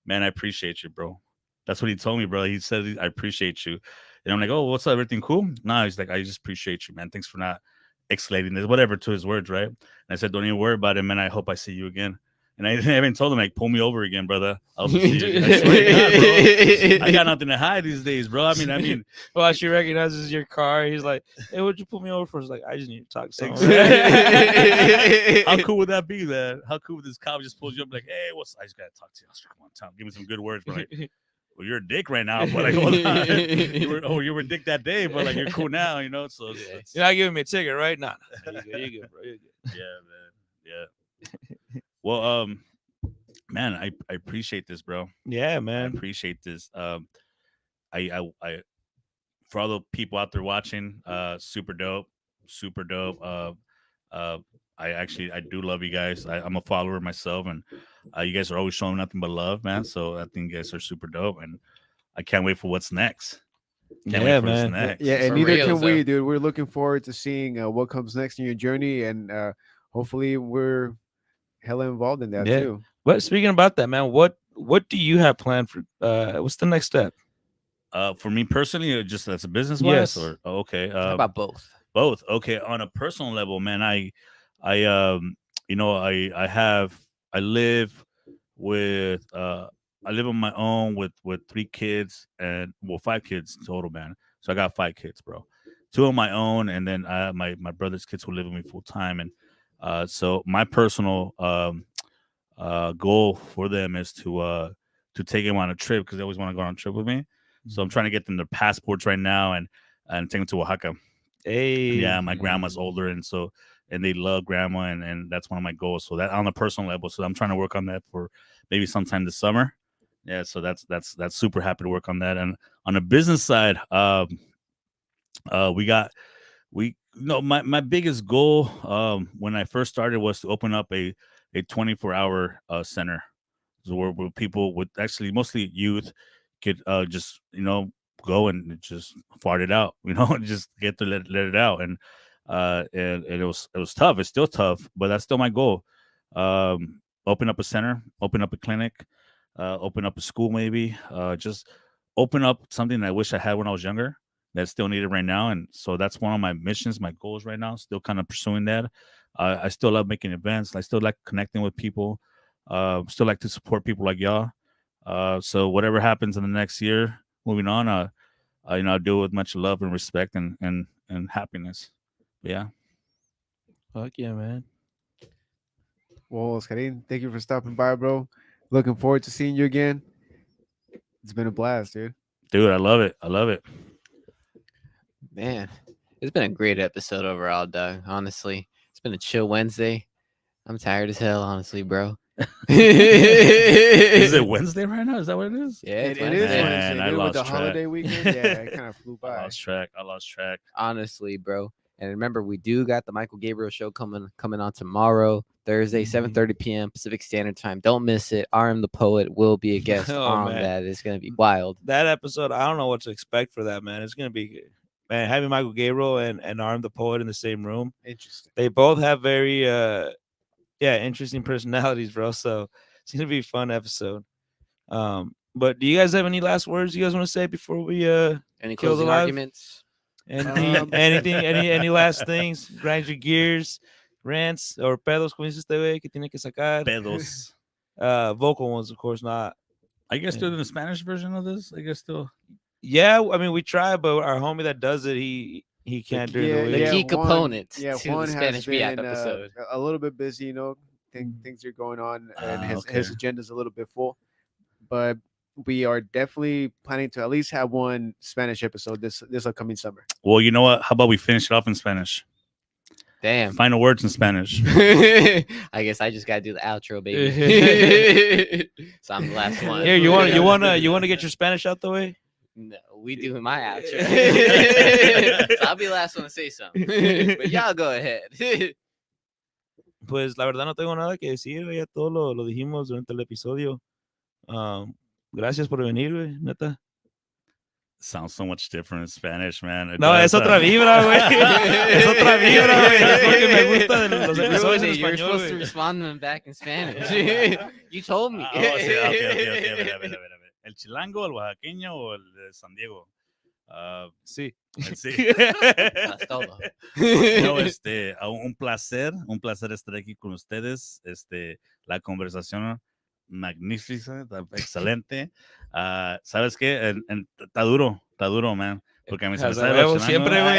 man, I appreciate you, bro. That's what he told me, bro. He said, I appreciate you. And I'm like, oh, what's up? Everything cool? No, he's like, I just appreciate you, man. Thanks for not escalating this, whatever, to his words, right? And I said, don't even worry about it, man. I hope I see you again. And I even told him, like, pull me over again, brother. I'll see you. I swear to God, bro. I got nothing to hide these days, bro. I mean. Well, she recognizes your car. He's like, hey, what'd you pull me over for? He's like, I just need to talk to someone. How cool would that be, man? How cool would this cop just pulls you up like, hey, I just got to talk to you. Oscar, come on, Tom. Give me some good words, bro. Like, well, you're a dick right now, but like, hold on. You were a dick that day, but like, you're cool now, you know? So you're not giving me a ticket, right? Nah. You're good, bro. You're good. Yeah, man. Yeah. Well, man, I appreciate this, bro. Yeah, man. I appreciate this. I for all the people out there watching, super dope. I do love you guys. I'm a follower myself, and you guys are always showing nothing but love, man. So I think you guys are super dope, and I can't wait for what's next. Can't wait for what's next. Yeah, and neither can we, dude. We're looking forward to seeing what comes next in your journey, and hopefully we're hella involved in that too. But speaking about that, man, what do you have planned for? What's the next step? For me personally, or just as a business wise, or okay, how about both? Both, okay. On a personal level, man, I have I live with I live on my own with 3 kids and 5 kids total, man. So I got 5 kids, bro. 2 on my own, and then my brother's kids who live with me full time. And so my personal goal for them is to take them on a trip because they always want to go on a trip with me. So I'm trying to get them their passports right now and take them to Oaxaca. Hey, Yeah, my grandma's older, and they love grandma, and that's one of my goals. So that on a personal level, so I'm trying to work on that for maybe sometime this summer. Yeah, so that's super happy to work on that. And on the business side, we got we no my biggest goal when I first started was to open up a 24-hour center, so where people would actually mostly youth could just go and just fart it out, and just get to let it out. And it was tough. It's still tough, but that's still my goal. Open up a center, open up a clinic, open up a school, maybe just open up something that I wish I had when I was younger that's still needed right now. And so that's one of my missions, my goals right now, still kind of pursuing that. I still love making events. I still like connecting with people. Still like to support people like y'all. So whatever happens in the next year, moving on, I'll do it with much love and respect and happiness. But yeah. fuck yeah, man. Well, Oscarin, thank you for stopping by, bro. Looking forward to seeing you again. It's been a blast, dude. Dude, I love it. I love it. Man, it's been a great episode overall, Doug. Honestly, it's been a chill Wednesday. I'm tired as hell, honestly, bro. Is it Wednesday right now? Is that what it is? Yeah, it's It is Wednesday. Man, Wednesday, I dude, with the lost track. holiday weekend. Yeah, it kind of flew I by. lost track. Honestly, bro. And remember, we do got the Michael Gabriel show coming on tomorrow, Thursday, 7:30 p.m. Pacific Standard Time. Don't miss it. RM the Poet will be a guest Oh, on man. that. It's gonna be wild. That episode, I don't know what to expect for that, man. It's gonna be, man, having Michael Gabriel and Arm the Poet in the same room. Interesting. They both have very interesting personalities, bro. So it's gonna be a fun episode. But do you guys have any last words you guys want to say before we Any kill the closing live? arguments? Anything, any last things? Grind your gears, rants or pedos, como dice este güey, que tiene que sacar. Pedos. Vocal ones, of course, not. I guess still doing the Spanish version of this. I guess still. Yeah, I mean we try, but our homie that does it, he can't do The it. key component Yeah, to Juan the has Spanish Fiat been episode. a little bit busy, things are going on, and his agenda's a little bit full. But we are definitely planning to at least have one Spanish episode this upcoming summer. Well, you know what? How about we finish it off in Spanish? Damn. Final words in Spanish. I guess I just gotta do the outro, baby. So I'm the last one. Here, you want to get your Spanish out the way? No, we do my outro. So I'll be the last one to say something. But y'all go ahead. Pues la verdad no tengo nada que decir, ya todo lo dijimos durante el episodio. Gracias por venir, güey, neta. Sounds so much different in Spanish, man. It No, does, es otra vibra, güey. Es otra vibra, güey. Es lo que me gusta de los episodios en You're español, supposed to güey. respond to them back in Spanish. You told me. Oh, sí, okay. A ver. ¿El chilango, el oaxaqueño o el de San Diego? Sí. Sí. That's todo. No, un placer estar aquí con ustedes. La conversación magnífica, excelente. ¿Sabes qué? Está duro, man. Porque a mí se me sale Huevo, los siempre, chilangos.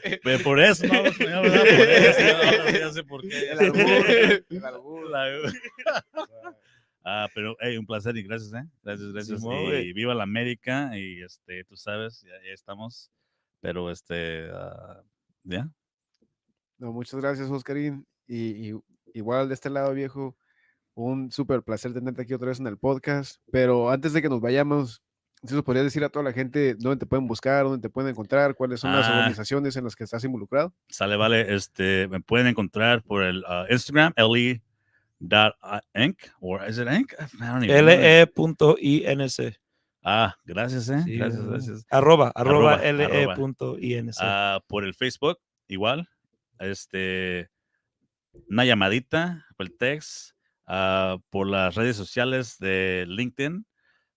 güey. Pero por eso no hablo español, ¿verdad? Por eso, ahora sí ya sé por qué. El albur. Pero hey, un placer y gracias, gracias. Simón, Y güey. viva la América y tú sabes, ya estamos. Pero ya. No, muchas gracias, Oscarín. Y igual de este lado, viejo, un súper placer tenerte aquí otra vez en el podcast. Pero antes de que nos vayamos, ¿sí nos podrías decir a toda la gente dónde te pueden buscar, dónde te pueden encontrar, cuáles son las organizaciones en las que estás involucrado? Sale, vale. Me pueden encontrar por el Instagram, le.inc, or is it inc? I don't even know. le.inc. Gracias, Sí, gracias. Arroba Arroba. le.inc. Por el Facebook, igual. Una llamadita por el text, por las redes sociales de LinkedIn.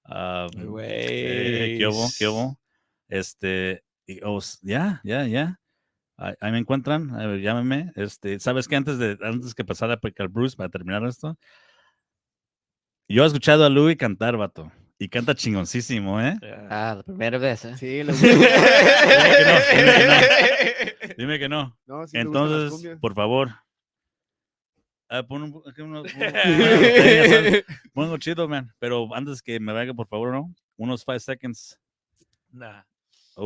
¿Qué hubo? Ya. Ahí me encuentran, llámeme. ¿Sabes qué? Antes que pasara al Bruce para terminar esto, yo he escuchado a Louis cantar, vato. Y canta chingoncísimo, ¿eh? Ah, la primera vez, ¿eh? Sí, le Dime que no. No, sí le gustan las Entonces, cumbias. por favor, pon algo chido, man. Pero antes que me vaya, por favor, ¿no? Unos 5 seconds. Nah. Man.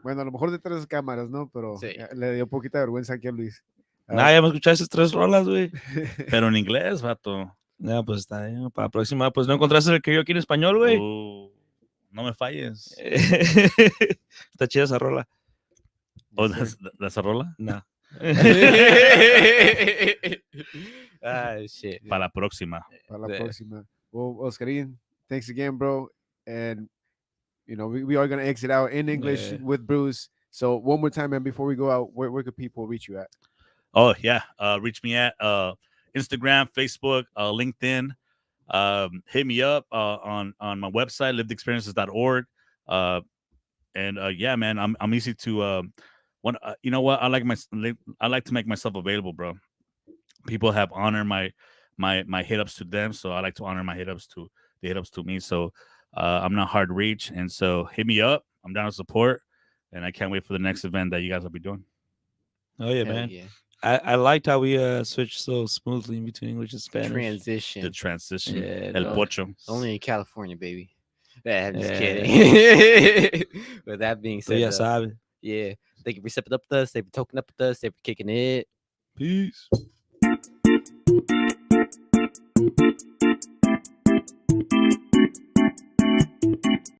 Bueno, a lo mejor detrás de las cámaras, ¿no? Pero Sí. le dio poquita vergüenza aquí a Luis. Nah, ya me escuchaste esas 3 rolas, güey. Pero en inglés, vato. Nah, pues está bien. Para la próxima, pues no encontraste el que yo aquí en español, güey. No me falles. Está chida esa rola. ¿O de esa rola? No. Ah, shit. Para la próxima. Para la Yeah. próxima. Well, Oscarin, thanks again, bro. And we are gonna exit out in English Yeah. with Bruce. So one more time, man, before we go out, where could people reach you at? Oh yeah, reach me at Instagram, Facebook, LinkedIn. Hit me up on my website, livedexperiences.org. And yeah, man, I'm easy to. You know what? I like to make myself available, bro. People have honored my hit ups to them, so I like to honor my hit ups to the hit ups to me. So I'm not hard to reach, and so hit me up. I'm down to support, and I can't wait for the next event that you guys will be doing. Oh yeah, Hell man. yeah. I liked how we switched so smoothly in between English and Spanish. Transition. The transition, Yeah, el no. pocho. Only in California, baby. I'm just Yeah. kidding. With that being So said, ya sabe. yeah, thank you for stepping up with us. Thank you for toking up with us. Thank you for kicking it. Peace.